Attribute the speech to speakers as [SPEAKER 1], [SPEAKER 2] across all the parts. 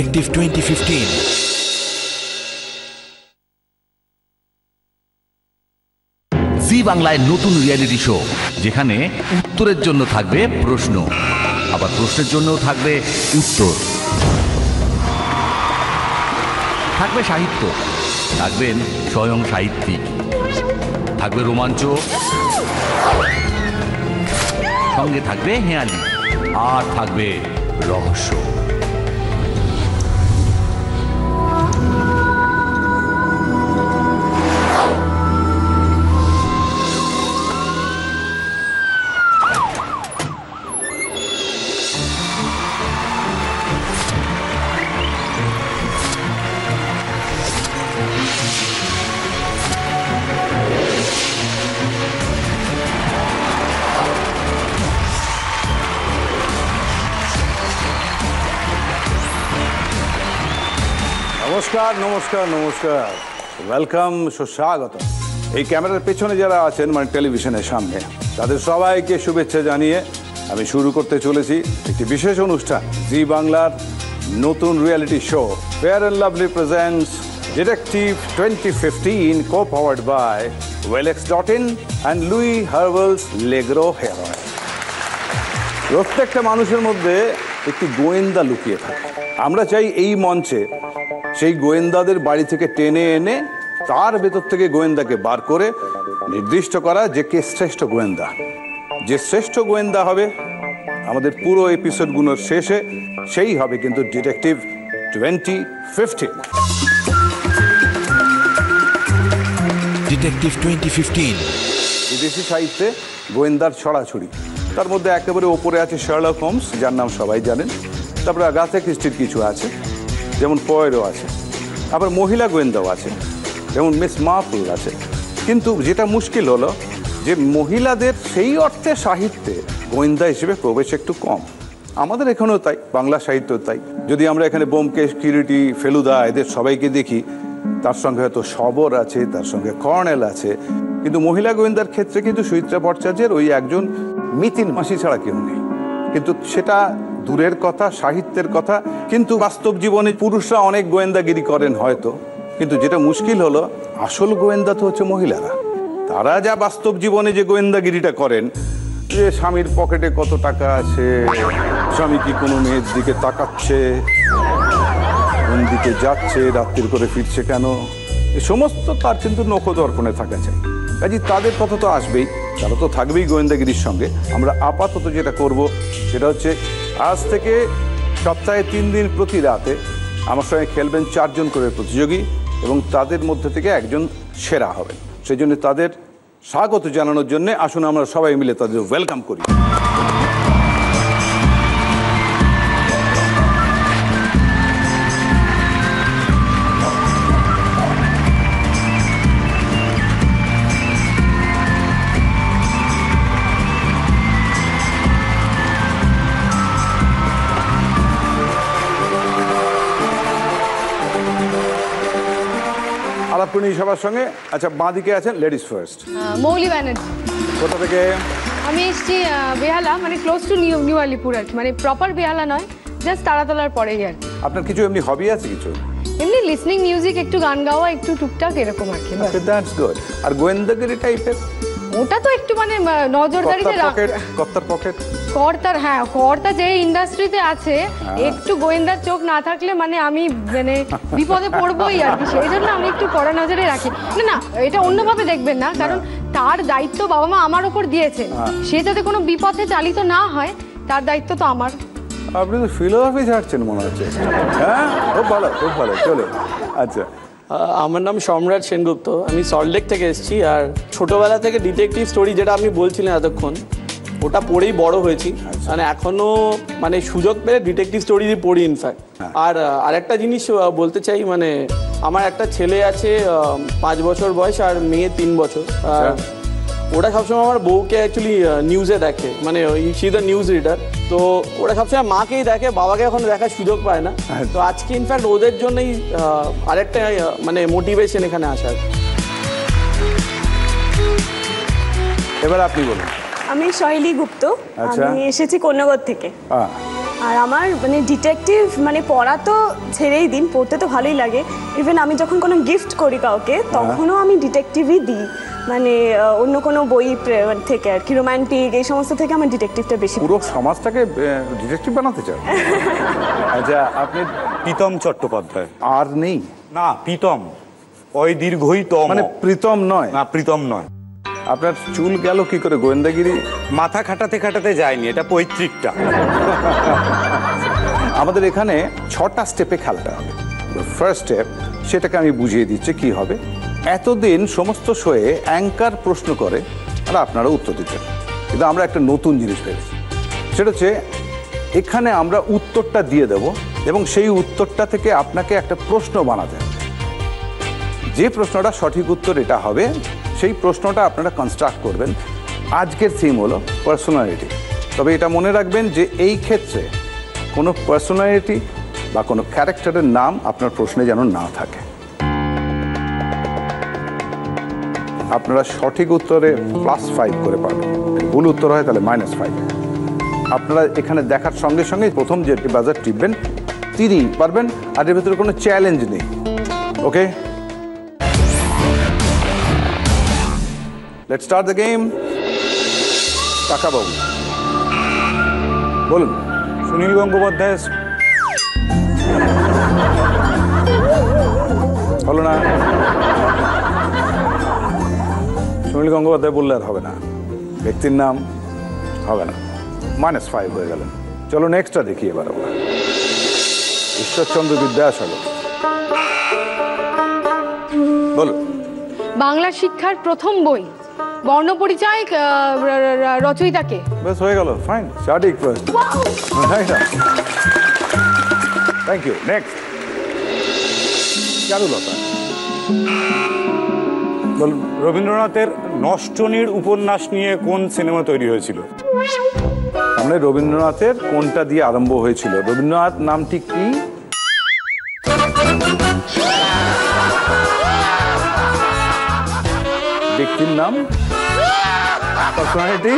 [SPEAKER 1] Detective 2015। জি বাংলায় নতুন reality show, যেখানে উত্তরের জন্য থাকবে প্রশ্ন, আবার প্রশ্নের জন্যও থাকবে উত্তর। থাকবে সাহিত্য, থাকবেন স্বয়ং সাহিত্যিক, থাকবে রোমাঞ্চ, সঙ্গে থাকবে হেঁয়ালি, আর থাকবে রহস্য।
[SPEAKER 2] নমস্কার নমস্কার নমস্কার, ওয়েলকাম, সুস্বাগত। এই ক্যামেরার পেছনে যারা আছেন, মানে টেলিভিশনের সামনে, তাদের সবাইকে শুভেচ্ছা জানিয়ে আমি শুরু করতে চলেছি একটি বিশেষ অনুষ্ঠান। জি বাংলার নতুন reality show fair and lovely presents detective 2015, co-powered by Wellx.in and Louis Herbals Legro Hair Oil। প্রত্যেকটা মানুষের মধ্যে একটি গোয়েন্দা লুকিয়ে থাকে। আমরা চাই এই মঞ্চে সেই গোয়েন্দাদের বাড়ি থেকে টেনে এনে তার ভেতর থেকে গোয়েন্দাকে বার করে নির্দিষ্ট করা যে কে শ্রেষ্ঠ গোয়েন্দা। যে শ্রেষ্ঠ গোয়েন্দা হবে আমাদের পুরো এপিসোডগুলোর শেষে, সেই হবে কিন্তু ডিটেকটিভ 2015।
[SPEAKER 1] ডিটেকটিভ 2015
[SPEAKER 2] বিদেশি সাহিত্যে গোয়েন্দার ছড়াছড়ি, তার মধ্যে একেবারে ওপরে আছে শার্লক হোমস, যার নাম সবাই জানেন। তারপরে আগাথা ক্রিস্টির কিছু আছে, যেমন পয়েরো আছে। আবার মহিলা গোয়েন্দাও আছে, যেমন মিস মার্পল আছে। কিন্তু যেটা মুশকিল হলো যে মহিলাদের সেই অর্থে সাহিত্যে গোয়েন্দা হিসেবে প্রবেশ একটু কম। আমাদের এখানেও তাই, বাংলা সাহিত্য তাই। যদি আমরা এখানে ব্যোমকেশ, কিরিটি, ফেলুদা এদের সবাইকে দেখি, তার সঙ্গে হয়তো শবর আছে, তার সঙ্গে কর্নেল আছে। কিন্তু মহিলা গোয়েন্দার ক্ষেত্রে কিন্তু সুচিত্রা ভট্টাচার্যের ওই একজন মিতিন মাসি ছাড়া কেউ নেই। কিন্তু সেটা দূরের কথা, সাহিত্যের কথা। কিন্তু বাস্তব জীবনে পুরুষরা অনেক গোয়েন্দাগিরি করেন হয়তো, কিন্তু যেটা মুশকিল হলো আসল গোয়েন্দা তো হচ্ছে মহিলারা। তারা যা বাস্তব জীবনে যে গোয়েন্দাগিরিটা করেন, যে স্বামীর পকেটে কত টাকা আছে, স্বামী কি কোনো মেয়ের দিকে তাকাচ্ছে, কোন দিকে যাচ্ছে, রাত্রির করে ফিরছে কেন, এ সমস্ত তার কিন্তু নখদর্পণে থাকা চাই। কাজে তাদের কথা তো আসবেই, তারা তো থাকবেই গোয়েন্দাগিরির সঙ্গে। আমরা আপাতত যেটা করব সেটা হচ্ছে আজ থেকে সপ্তাহে 3 দিন প্রতি রাতে আমার সঙ্গে খেলবেন 4 জন করে প্রতিযোগী, এবং তাদের মধ্যে থেকে একজন সেরা হবেন। সেই জন্য তাদের স্বাগত জানানোর জন্য আসুন আমরা সবাই মিলে তাদের ওয়েলকাম করি। আলাপ করি সবার সঙ্গে। আচ্ছা, বাঁদিকে আছেন লেডিস ফার্স্ট,
[SPEAKER 3] মৌলি ব্যানার্জি।
[SPEAKER 2] কোথা থেকে?
[SPEAKER 3] আমি এসেছি বেহালা, মানে ক্লোজ টু নিউ আলিপুর আর কি, মানে প্রপার বেহালা নয়, জাস্ট তারাতলার পরেই আর কি।
[SPEAKER 2] আপনার কিছু এমনি হবি আছে? কিছু
[SPEAKER 3] এমনি লিসনিং মিউজিক, একটু গান গাওয়া, একটু টুকটাক এরকম আর কি।
[SPEAKER 2] That's good. আর গোয়েন্দাগিরি টাইপের?
[SPEAKER 3] ওটা তো একটু মানে নজরদারিতে
[SPEAKER 2] কর্তার পকেট,
[SPEAKER 3] কর্তার, হ্যাঁ কর্তা যে ইন্ডাস্ট্রিতে আছে, একটু গোয়েন্দার চোখ না থাকলে মানে আমি মানে বিপদে পড়বোই আর কি। সেই জন্য আমি একটু কড়া নজরে রাখি। না, এটা অন্যভাবে দেখবেন না, কারণ তার দায়িত্ব বাবা মা আমার উপর দিয়েছে, সে যাতে কোনো বিপথে চালিত না হয় তার দায়িত্ব তো আমার।
[SPEAKER 2] আপনি তো ফিলোসফি ছাড়ছেন মনে হচ্ছে। হ্যাঁ, খুব ভালো, খুব ভালো। চলে। আচ্ছা,
[SPEAKER 4] আমার নাম সম্রাট সেনগুপ্ত, আমি সল্টলেক থেকে এসেছি। আর ছোটোবেলা থেকে ডিটেকটিভ স্টোরি, যেটা আপনি বলছিলেন এতক্ষণ, ওটা পড়েই বড় হয়েছি। মানে এখনও মানে সুযোগ পেলে ডিটেকটিভ স্টোরি পড়ি ইনফ্যাক্ট। আর আরেকটা জিনিস বলতে চাই, মানে আমার একটা ছেলে আছে 5 বছর বয়স, আর মেয়ে 3 বছর। ওরা সবসময় আমার বউকে অ্যাকচুয়ালি নিউজে দেখে, মানে she is the news reader. তো ওরা সবসময় মাকেই দেখে, বাবাকে এখন দেখার সুযোগ পায় না। তো আজকে ইনফ্যাক্ট ওদের জন্যই আরেকটা মানে মোটিভেশন এখানে আসার।
[SPEAKER 2] এবার আপনি বলুন।
[SPEAKER 5] আমি শৈলী গুপ্ত, আমি এসেছি কোন্নগর থেকে। আর আমার মানে ডিটেকটিভ মানে পড়া তো ছেড়েই দিন, পড়তে তো ভালোই লাগে। ইভেন আমি যখন কোনো গিফট করি কাউকে তখনও আমি ডিটেকটিভই দিই, মানে অন্য কোনো বই থেকে আর কি, রোম্যান্টিক এই সমস্ত থেকে আমার ডিটেকটিভটা বেশি।
[SPEAKER 2] পুরো সমাজটাকে ডিটেকটিভ বানাতে চান?
[SPEAKER 6] আচ্ছা, আপনি প্রীতম চট্টোপাধ্যায়?
[SPEAKER 2] আর নেই
[SPEAKER 6] না, প্রীতম, ওই দীর্ঘই তম,
[SPEAKER 2] মানে প্রীতম নয়?
[SPEAKER 6] না, প্রীতম নয়।
[SPEAKER 2] আপনার চুল গেল কি করে গোয়েন্দাগিরি?
[SPEAKER 6] মাথা খাটাতে খাটাতে যায়নি, এটা পৈতৃকটা।
[SPEAKER 2] আমাদের এখানে 6টা স্টেপে খেলতে হবে। ফার্স্ট স্টেপ, সেটাকে আমি বুঝিয়ে দিচ্ছি কি হবে। এতদিন সমস্ত শোয়ে অ্যাঙ্কার প্রশ্ন করে আর আপনারা উত্তর দিচ্ছেন, কিন্তু আমরা একটা নতুন জিনিস পেয়েছি। সেটা হচ্ছে এখানে আমরা উত্তরটা দিয়ে দেব এবং সেই উত্তরটা থেকে আপনাকে একটা প্রশ্ন বানাতে হবে। যে প্রশ্নটা সঠিক উত্তর এটা হবে, সেই প্রশ্নটা আপনারা কনস্ট্রাক্ট করবেন। আজকের থিম হলো পার্সোনালিটি। তবে এটা মনে রাখবেন যে এই ক্ষেত্রে কোনো পার্সোনালিটি বা কোনো ক্যারেক্টারের নাম আপনার প্রশ্নে যেন না থাকে। আপনারা সঠিক উত্তরে +5 করে পাবেন, ভুল উত্তর হয় তাহলে -5। আপনারা এখানে দেখার সঙ্গে সঙ্গে প্রথম যে বাজার টিপবেন তিনি পারবেন, আর এর ভেতরে কোনো চ্যালেঞ্জ নেই। ওকে, লেটস স্টার্ট দ্য গেম। কাকা বাবু বলুন।
[SPEAKER 6] সুনীল গঙ্গোপাধ্যায়।
[SPEAKER 2] হলো না? সুনীল গঙ্গোপাধ্যায় বললে আর হবে না, ব্যক্তির নাম হবে না, -5 হয়ে গেলেন। চলো নেক্সটটা দেখি এবার আমরা। ঈশ্বরচন্দ্র বিদ্যাসাগর, বলো।
[SPEAKER 3] বাংলা শিক্ষার প্রথম বই, বর্ণপরিচয় রচয়িতাকে।
[SPEAKER 2] বেশ, হয়ে গেল, ফাইন, সঠিক প্রশ্ন। Thank you. নেক্সট, চারুলতা, বলুন।
[SPEAKER 6] রবীন্দ্রনাথের নষ্টনীড় উপন্যাস নিয়ে কোন সিনেমা তৈরি হয়েছিল?
[SPEAKER 2] সামনে রবীন্দ্রনাথের কোনটা দিয়ে আরম্ভ হয়েছিল? রবীন্দ্রনাথ নামটি কি? ব্যক্তির নাম, পার্সোনালিটি।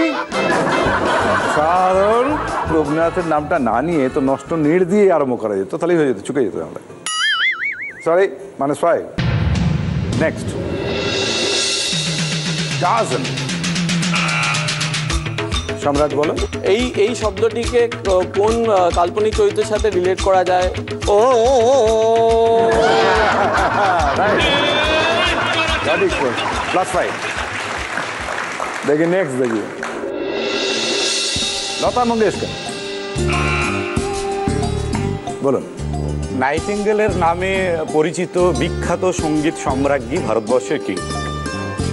[SPEAKER 2] সাধারণ রবীন্দ্রনাথের নামটা না নিয়ে তো নষ্ট নীড় দিয়ে আরম্ভ করা যেত, তাহলেই হয়ে যেত, চুকে যেত আমরা। সরি, -5। Next, Tarzan. সম্রাট, বলো।
[SPEAKER 4] এই শব্দটিকে কোন কাল্পনিক চরিত্রের সাথে রিলেট করা যায়? ও
[SPEAKER 2] +5। দেখি নেক্সট, দেখি লতা মঙ্গেশকর, বলুন।
[SPEAKER 6] নাইটিঙ্গেলের নামে পরিচিত বিখ্যাত সঙ্গীত সম্রাজ্ঞী ভারতবর্ষের কি?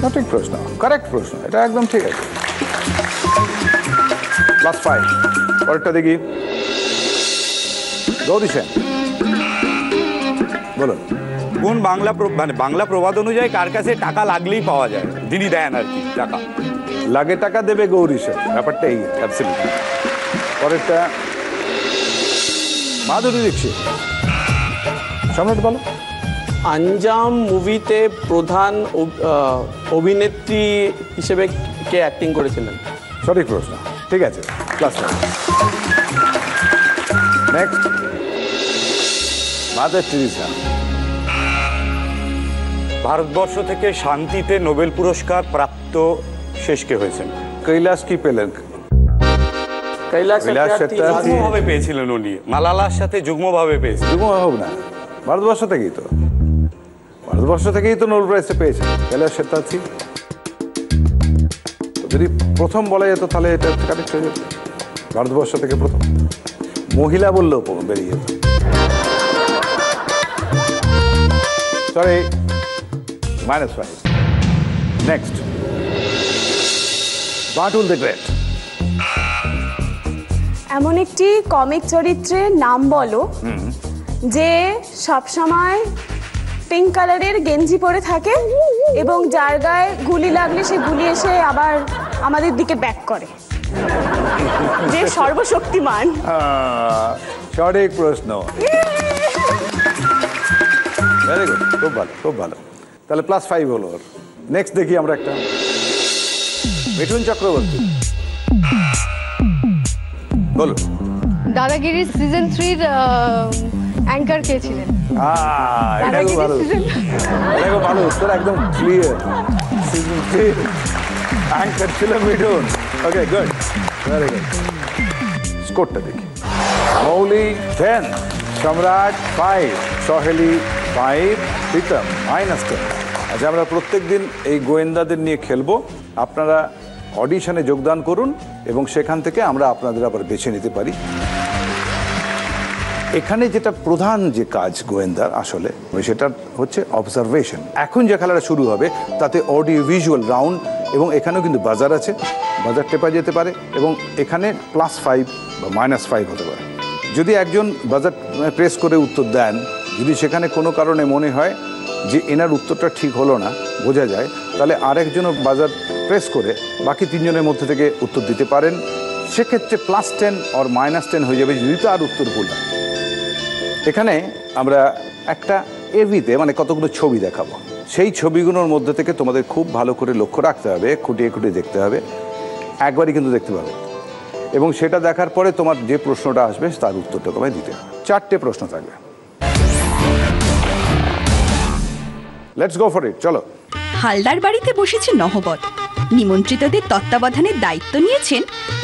[SPEAKER 2] সঠিক প্রশ্ন, কারেক্ট প্রশ্ন, এটা একদম ঠিক আছে। +5। পরেরটা দেখি, গৌরী সেন, বলুন।
[SPEAKER 6] কোন বাংলা প্রবাদ অনুযায়ী কার কাছে টাকা লাগলেই পাওয়া যায়, তিনি দেন আর কি টাকা?
[SPEAKER 2] লাগে টাকা দেবে গৌরী সেন, ব্যাপারটা এই। অ্যাবসলিউটলি। পরেরটা মাধুরী দীক্ষিত, সম্রাট, বলো।
[SPEAKER 4] আঞ্জাম মুভিতে প্রধান অভিনেত্রী হিসেবে কে অ্যাক্টিং করেছিলেন?
[SPEAKER 2] সঠিক প্রশ্ন, ঠিক আছে, +5। Next, mother Teresa.
[SPEAKER 6] ভারতবর্ষ থেকে শান্তিতে নোবেল পুরস্কার প্রাপ্ত শেষ কে হয়েছেন?
[SPEAKER 2] কৈলাস কি পেলেন?
[SPEAKER 4] কৈলাস
[SPEAKER 2] সত্যার্থী।
[SPEAKER 6] যুগ্মভাবে পেয়েছিলেন উনি, মালালার সাথে যুগ্মভাবে পেয়েছিলেন।
[SPEAKER 2] যুগ্ম হোক না, ভারতবর্ষ থেকেই তো, ভারতবর্ষ থেকেই তো নোবেল প্রাইজটা পেয়েছেন কৈলাস সত্যার্থী। যদি প্রথম বলা যেত তাহলে এটা কারেক্ট হয়ে যেত, ভারতবর্ষ থেকে প্রথম। মহিলা বললেও বেরিয়ে যেত। Sorry, -5। Next, Batul the great.
[SPEAKER 5] এমন একটি কমিক চরিত্রের নাম বলো যে সবসময় পিঙ্ক কালারের গেঞ্জি পরে থাকে এবং যার গায়ে গুলি লাগলে সে গুলি এসে আবার আমাদের দিকে ব্যাক করে, যে সর্বশক্তিমান।
[SPEAKER 2] সঠিক প্রশ্ন, ভেরি গুড, খুব ভালো, খুব ভালো। তাহলে +5 হলো। নেক্সট দেখি আমরা একটা, মিঠুন চক্রবর্তী, বলুন।
[SPEAKER 3] দাদাগিরি সিজন 3 অ্যাঙ্কার কে ছিলেন?
[SPEAKER 2] এটা খুব ভালো, এটা খুব ভালো উত্তর, একদম ক্লিয়ার। সিজন 3 অ্যাঙ্কার ছিল মিঠুন। ওকে, গুড, ভেরি গুড। স্কোরটা দেখি। মৌলি 10, সম্রাট 5, সহেলি 5, প্রীতম -10। আচ্ছা, আমরা প্রত্যেকদিন এই গোয়েন্দাদের নিয়ে খেলবো। আপনারা অডিশনে যোগদান করুন এবং সেখান থেকে আমরা আপনাদের আবার বেছে নিতে পারি। এখানে যেটা প্রধান যে কাজ গোয়েন্দার আসলে সেটা হচ্ছে অবজারভেশন। এখন যে খেলাটা শুরু হবে তাতে অডিও ভিজুয়াল রাউন্ড, এবং এখানেও কিন্তু বাজার আছে, বাজার টেপা যেতে পারে, এবং এখানে +5 বা -5 হতে পারে। যদি একজন বাজার প্রেস করে উত্তর দেন, যদি সেখানে কোনো কারণে মনে হয় যে এনার উত্তরটা ঠিক হলো না, বোঝা যায়, তাহলে আরেকজনও বাজার প্রেস করে বাকি 3 জনের মধ্যে থেকে উত্তর দিতে পারেন। সেক্ষেত্রে +10 আর -10 হয়ে যাবে যদি তার উত্তর ভুল হয়। এখানে আমরা একটা এভিতে মানে কতগুলো ছবি দেখাবো। সেই ছবিগুলোর মধ্যে থেকে তোমাদের খুব ভালো করে লক্ষ্য রাখতে হবে, খুঁটিয়ে খুঁটিয়ে দেখতে হবে, একবারই কিন্তু দেখতে পাবে, এবং সেটা দেখার পরে তোমার যে প্রশ্নটা আসবে তার উত্তরটা তোমায় দিতে হবে। 4টে প্রশ্ন থাকবে। লেটস গো ফর ইট, চলো।
[SPEAKER 7] হালদার বাড়িতে বসেছে নহবত। নিমন্ত্রিতদের তত্ত্বাবধানের দায়িত্ব নিয়েছেন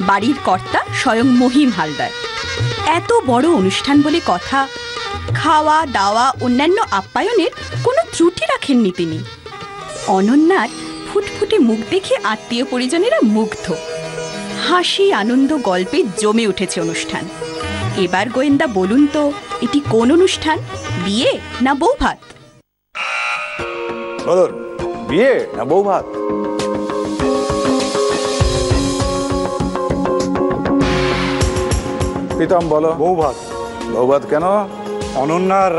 [SPEAKER 7] বাড়ির কর্তা স্বয়ং মহিম হালদার। এত বড় অনুষ্ঠান বলে কথা, খাওয়া দাওয়া অন্যান্য আপ্যায়নের কোনো ত্রুটি রাখেননি তিনি। অনন্যার ফুটফুটে মুখ দেখে আত্মীয় পরিজনেরা মুগ্ধ। হাসি আনন্দ গল্পে জমে উঠেছে অনুষ্ঠান। এবার গোয়েন্দা বলুন তো, এটি কোন অনুষ্ঠান, বিয়ে না বৌভাত?
[SPEAKER 2] বলুন, বিয়ে না বৌভাত? প্রীতম বলো।
[SPEAKER 6] বৌভাত।
[SPEAKER 2] বৌভাত কেন?
[SPEAKER 6] অনন্যার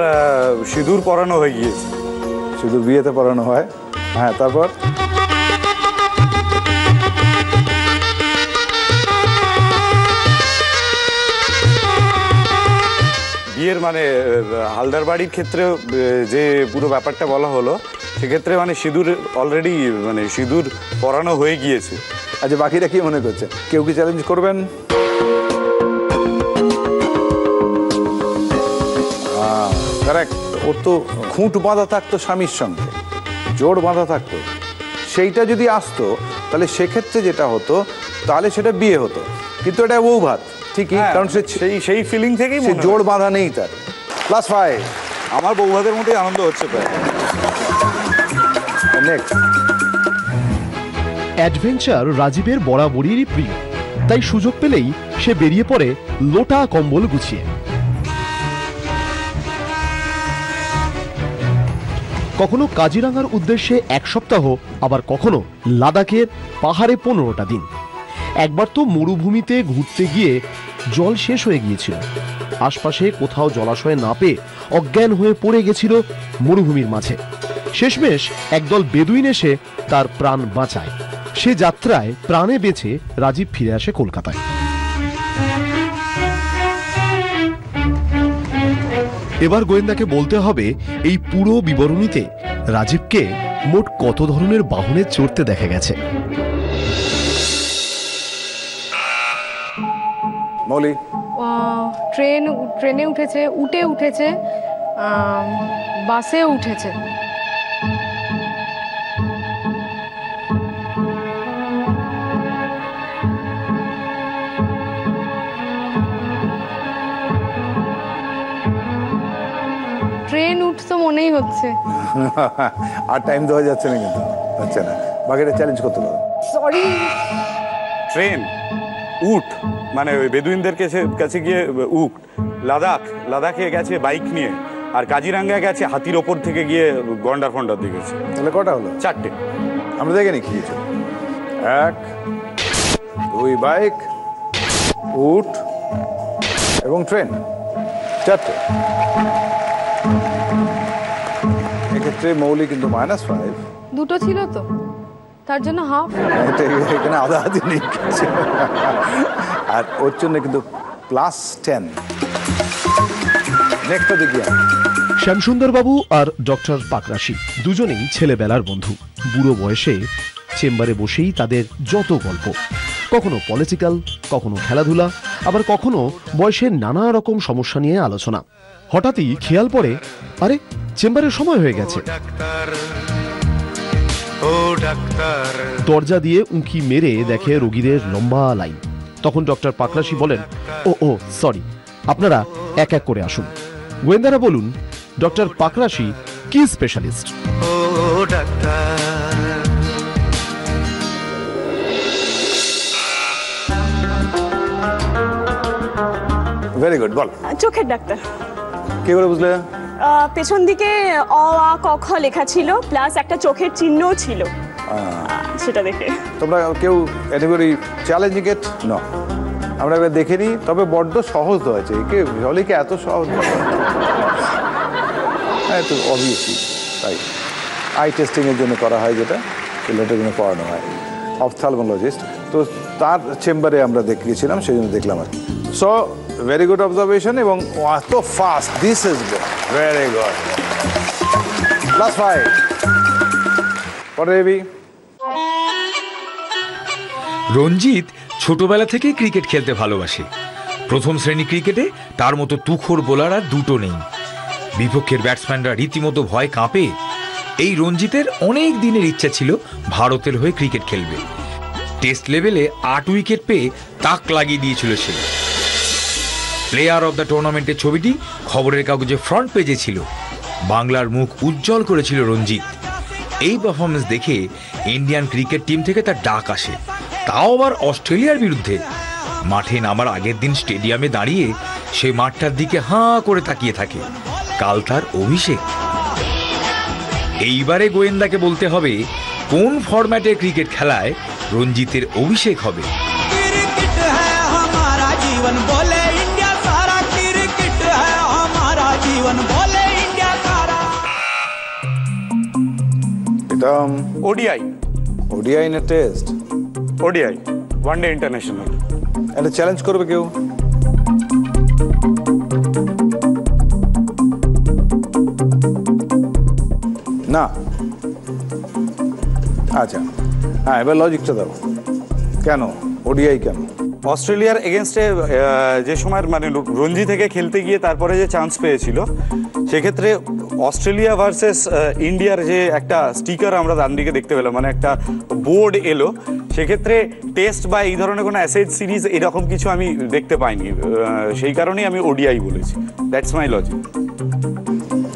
[SPEAKER 6] সিঁদুর পরানো হয়ে গিয়েছে।
[SPEAKER 2] শুধু বিয়েতে পড়ানো হয়? হ্যাঁ, তারপর?
[SPEAKER 6] বিয়ের মানে হালদার বাড়ির ক্ষেত্রে যে পুরো ব্যাপারটা বলা হলো, সেক্ষেত্রে মানে সিঁদুর অলরেডি মানে সিঁদুর পরানো হয়ে গিয়েছে।
[SPEAKER 2] আচ্ছা, বাকিরা কি মনে করছে? কেউ কি চ্যালেঞ্জ করবেন? কারেক্ট। ওর তো খুঁট বাঁধা থাকতো স্বামীর সঙ্গে, জোড় বাঁধা থাকতো, সেইটা যদি আসতো তাহলে সেক্ষেত্রে যেটা হতো তাহলে সেটা বিয়ে হতো, কিন্তু এটা বৌভাত ঠিকই, কারণ
[SPEAKER 6] সেই ফিলিং থেকেই
[SPEAKER 2] জোড় বাঁধা নেই তার। +5।
[SPEAKER 6] আমার বৌভাতের মধ্যেই আনন্দ হচ্ছে প্রায়।
[SPEAKER 2] নেক্সট।
[SPEAKER 8] অ্যাডভেঞ্চার রাজীবের বরাবরই প্রিয়, তাই সুযোগ পেলেই সে বেরিয়ে পড়ে লোটা কম্বল গুছিয়ে। কখনো কাজিরাঙ্গার উদ্দেশ্যে 1 সপ্তাহ, আবার কখনো লাদাখের পাহাড়ে 15টা দিন। একবার তো মরুভূমিতে ঘুরতে গিয়ে জল শেষ হয়ে গিয়েছিল। আশপাশে কোথাও জলাশয় না পেয়ে অজ্ঞান হয়ে পড়ে গেছিল মরুভূমির মাঝে। শেষমেশ একদল বেদুইন এসে তার প্রাণ বাঁচায়। সে যাত্রায় প্রাণে বেঁচে রাজীব ফিরে আসে কলকাতায়। এবার গোয়েন্দাকে বলতে হবে এই পুরো বিবরণীতে রাজীবকে মোট কত ধরনের বাহনে চড়তে দেখা গেছে।
[SPEAKER 2] মৌলি।
[SPEAKER 3] ট্রেনে উঠেছে, উটে উঠেছে, বাসে উঠেছে। ট্রেন উঠতো মনেই হচ্ছে।
[SPEAKER 2] আর টাইম দেওয়া যাচ্ছে না, কিন্তু হচ্ছে না। বাকিটা চ্যালেঞ্জ করতে পারো।
[SPEAKER 3] সরি।
[SPEAKER 6] ট্রেন, উট মানে ওই বেদুইনদের কাছে গিয়ে উট। লাদাখে গেছে বাইক নিয়ে, আর কাজিরাঙ্গা গেছে হাতির ওপর থেকে গিয়ে গন্ডার ফন্ডার দিয়েছে।
[SPEAKER 2] তাহলে কটা হলো?
[SPEAKER 6] 4টে।
[SPEAKER 2] আমরা দেখে নি কি 1, 2 বাইক, উট এবং ট্রেন, 4টে। এক্ষেত্রে মৌলি কিন্তু -5।
[SPEAKER 3] দুটো ছিল তো, তার জন্য হাফ।
[SPEAKER 2] এখানে আধা আধি নেই, আর ওর জন্য কিন্তু +10। নেক্সটটা দেখি।
[SPEAKER 8] শ্যামসুন্দর বাবু আর ডক্টর পাকরাশি দুজনেই ছেলেবেলার বন্ধু। বুড়ো বয়সে চেম্বারে বসেই তাদের যত গল্প। কখনো পলিটিক্যাল, কখনো খেলাধুলা, আবার কখনো বয়সের নানা রকম সমস্যা নিয়ে আলোচনা। হঠাৎই খেয়াল পড়ে, আরে চেম্বারের সময় হয়ে গেছে। দরজা দিয়ে উঁকি মেরে দেখে রোগীদের লম্বা লাইন। তখন ডক্টর পাকরাশি বলেন, ও সরি, আপনারা এক এক করে আসুন। গোয়েন্দারা বলুন, ডক্টর পাকরাশি কি স্পেশালিস্ট?
[SPEAKER 2] ভেরি গুড, বল।
[SPEAKER 5] চোখের ডাক্তার।
[SPEAKER 2] কি করে বুঝলে?
[SPEAKER 5] পেছন দিকে অ আ ক খ লেখা ছিল, প্লাস একটা চোখের চিহ্নও ছিল, সেটা দেখে।
[SPEAKER 2] তোমরা কেউ এনিবডি চ্যালেঞ্জিং ইট? নো, আমরা এবার দেখে নিই। তবে বড্ড সহজ হয়েছে, কে হলিকে এত সহজ? হ্যাঁ, তো অবভিয়াসলি তাই আই টেস্টিং এর জন্য করা হয়, যেটা ছেলেটার জন্য পড়ানো হয়, অপথ্যালমোলজিস্ট। তো তার চেম্বারে আমরা দেখিয়েছিলাম, সেই জন্য দেখলাম আর কি। সো ভেরি গুড অবজারভেশন, এবং এত fast, this is good, very good. +5 পরে এবি।
[SPEAKER 9] রঞ্জিত ছোটবেলা থেকেই ক্রিকেট খেলতে ভালোবাসে। প্রথম শ্রেণী ক্রিকেটে তার মতো তুখোড় বোলার আর দুটো নেই। বিপক্ষের ব্যাটসম্যানরা রীতিমতো ভয় কাঁপে। এই রঞ্জিতের অনেক দিনের ইচ্ছা ছিল ভারতের হয়ে ক্রিকেট খেলবে। টেস্ট লেভেলে 8 উইকেট পেয়ে তাক লাগিয়ে দিয়েছিল সে। প্লেয়ার অব দ্য টুর্নামেন্টের ছবিটি খবরের কাগজে ফ্রন্ট পেজে ছিল। বাংলার মুখ উজ্জ্বল করেছিল রঞ্জিত। এই পারফরমেন্স দেখে ইন্ডিয়ান ক্রিকেট টিম থেকে তার ডাক আসে, তাও আবার অস্ট্রেলিয়ার বিরুদ্ধে। মাঠে নামার আগের দিন স্টেডিয়ামে দাঁড়িয়ে সে মাঠটার দিকে হাঁ করে তাকিয়ে থাকে। কাল তার অভিষেক। এইবারে গোয়েন্দাকে বলতে হবে কোন ফরম্যাটের ক্রিকেট খেলায় রঞ্জিতের অভিষেক হবে।
[SPEAKER 2] এটা
[SPEAKER 6] ওডিআই।
[SPEAKER 2] ওডিআই না টেস্ট?
[SPEAKER 6] ODI, one day international.
[SPEAKER 2] এটা চ্যালেঞ্জ করবে কেউ? না? আচ্ছা, হ্যাঁ, এবার লজিকটা দাও, কেন ওডিআই কেন?
[SPEAKER 6] অস্ট্রেলিয়ার এগেনস্টে যে সময় মানে রঞ্জি থেকে খেলতে গিয়ে তারপরে যে চান্স পেয়েছিল, সেক্ষেত্রে অস্ট্রেলিয়া ভার্সেস ইন্ডিয়ার যে একটা স্টিকার আমরা ডান দিকে দেখতে পেলাম, মানে একটা বোর্ড এলো, সেক্ষেত্রে টেস্ট বা এই ধরনের কোনো অ্যাসেজ সিরিজ এরকম কিছু আমি দেখতে পাইনি। সেই কারণেই আমি ওডিআই বলেছি। That's my logic.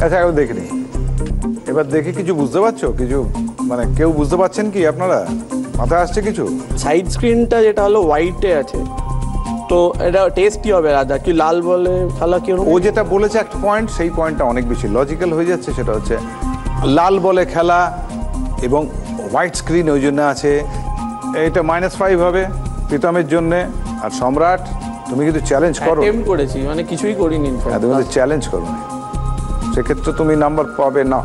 [SPEAKER 2] আচ্ছা, এবার দেখে নিই। এবার দেখে কিছু বুঝতে পারছো? কিছু মানে কেউ বুঝতে পারছেন কি আপনারা? মাথায় আসছে কিছু?
[SPEAKER 4] সাইড স্ক্রিনটা যেটা হলো হোয়াইটে আছে, তো এটা টেস্টই হবে রাজা, কি লাল বলে খেলা কি?
[SPEAKER 2] ও যেটা বলেছে একটা পয়েন্ট, সেই পয়েন্টটা অনেক বেশি লজিক্যাল হয়ে যাচ্ছে। সেটা হচ্ছে লাল বলে খেলা এবং হোয়াইট স্ক্রিন, ওই জন্য আছে। এটা -5 হবে প্রীতমের জন্য। আর সম্রাট, তুমি কিন্তু চ্যালেঞ্জ করো।
[SPEAKER 4] অ্যাটেম্প করেছি, মানে কিছুই করিনি।
[SPEAKER 2] তুমি চ্যালেঞ্জ করো, সেক্ষেত্রে তুমি নাম্বার পাবে না।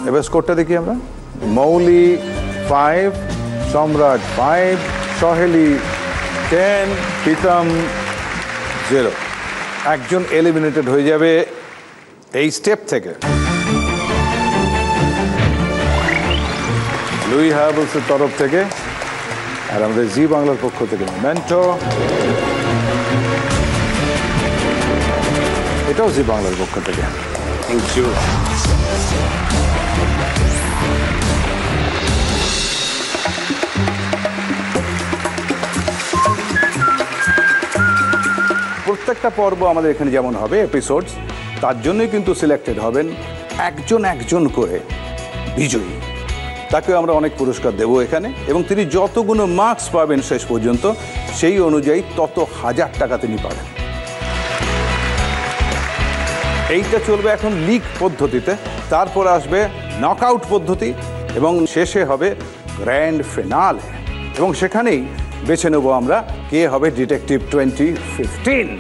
[SPEAKER 2] এবার স্কোরটা দেখি আমরা। মৌলি 5, সম্রাট 5, সহেলি 10, প্রীতম 0। একজন এলিমিনেটেড হয়ে যাবে এই স্টেপ থেকে। লুই হার্বলসের তরফ থেকে, আর আমাদের জি বাংলার পক্ষ থেকে মেন্টো। এটাও জি বাংলার পক্ষ থেকে। Thank you. প্রত্যেকটা পর্ব আমাদের এখানে যেমন হবে এপিসোডস, তার জন্যই কিন্তু সিলেক্টেড হবেন একজন একজন করে বিজয়ী। তাকেও আমরা অনেক পুরস্কার দেবো এখানে, এবং তিনি যতগুলো মার্কস পাবেন শেষ পর্যন্ত, সেই অনুযায়ী তত 1000 টাকা তিনি পাবেন। এইটা চলবে এখন লিগ পদ্ধতিতে, তারপর আসবে নকআউট পদ্ধতি, এবং শেষে হবে গ্র্যান্ড ফিনালে। এবং সেখানেই বেছে নেব আমরা কে হবে ডিটেকটিভ 2015।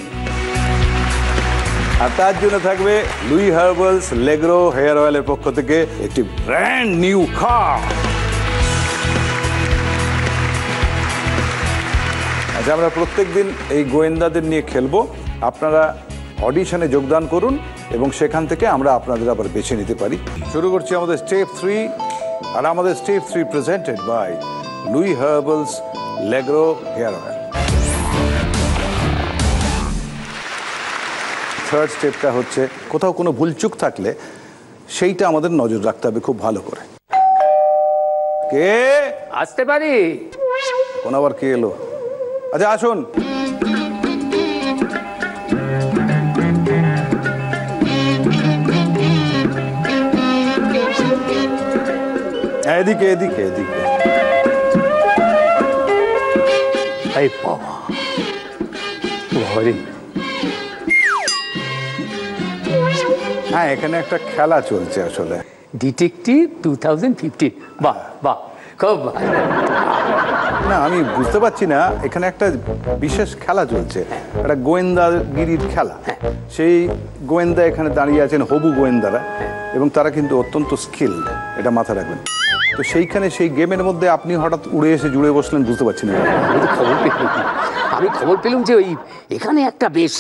[SPEAKER 2] আর তার জন্য থাকবে লুই হার্বলস লেগ্রো হেয়ার অয়েলের পক্ষ থেকে একটি ব্র্যান্ড নিউ কার। আচ্ছা, আমরা প্রত্যেকদিন এই গোয়েন্দাদের নিয়ে খেলবো। আপনারা অডিশনে যোগদান করুন এবং সেখান থেকে আমরা আপনাদের আবার বেছে নিতে পারি। শুরু করছি আমাদের স্টেপ 3, আর আমাদের step 3 presented by Lui Herbals Legro hair oil. Third স্টেপটা হচ্ছে কোথাও কোনো ভুলচুক থাকলে সেইটা আমাদের নজর রাখতে হবে খুব ভালো করে। কে
[SPEAKER 10] আসতে পারি?
[SPEAKER 2] কোন আবার কে এলো? আচ্ছা আসুন। এদিকে এদিকে এদিকে।
[SPEAKER 10] এই বাবা, ঘরে
[SPEAKER 2] হ্যাঁ, এখানে একটা খেলা চলছে আসলে।
[SPEAKER 10] ডিটেকটিভ 2015। বাহ বাহ, খুব ভালো।
[SPEAKER 2] না, আমি বুঝতে পারছি না, এখানে একটা বিশেষ খেলা চলছে, একটা গোয়েন্দাগিরির খেলা। সেই গোয়েন্দা এখানে দাঁড়িয়ে আছেন, হবু গোয়েন্দারা, এবং তারা কিন্তু অত্যন্ত স্কিলড, এটা মাথায় রাখবেন। তো সেইখানে সেই গেমের মধ্যে আপনি হঠাৎ উড়ে এসে জুড়ে বসলেন, বুঝতে পারছি না।
[SPEAKER 10] আমি খবর পেলাম যে ওই এখানে একটা বেশ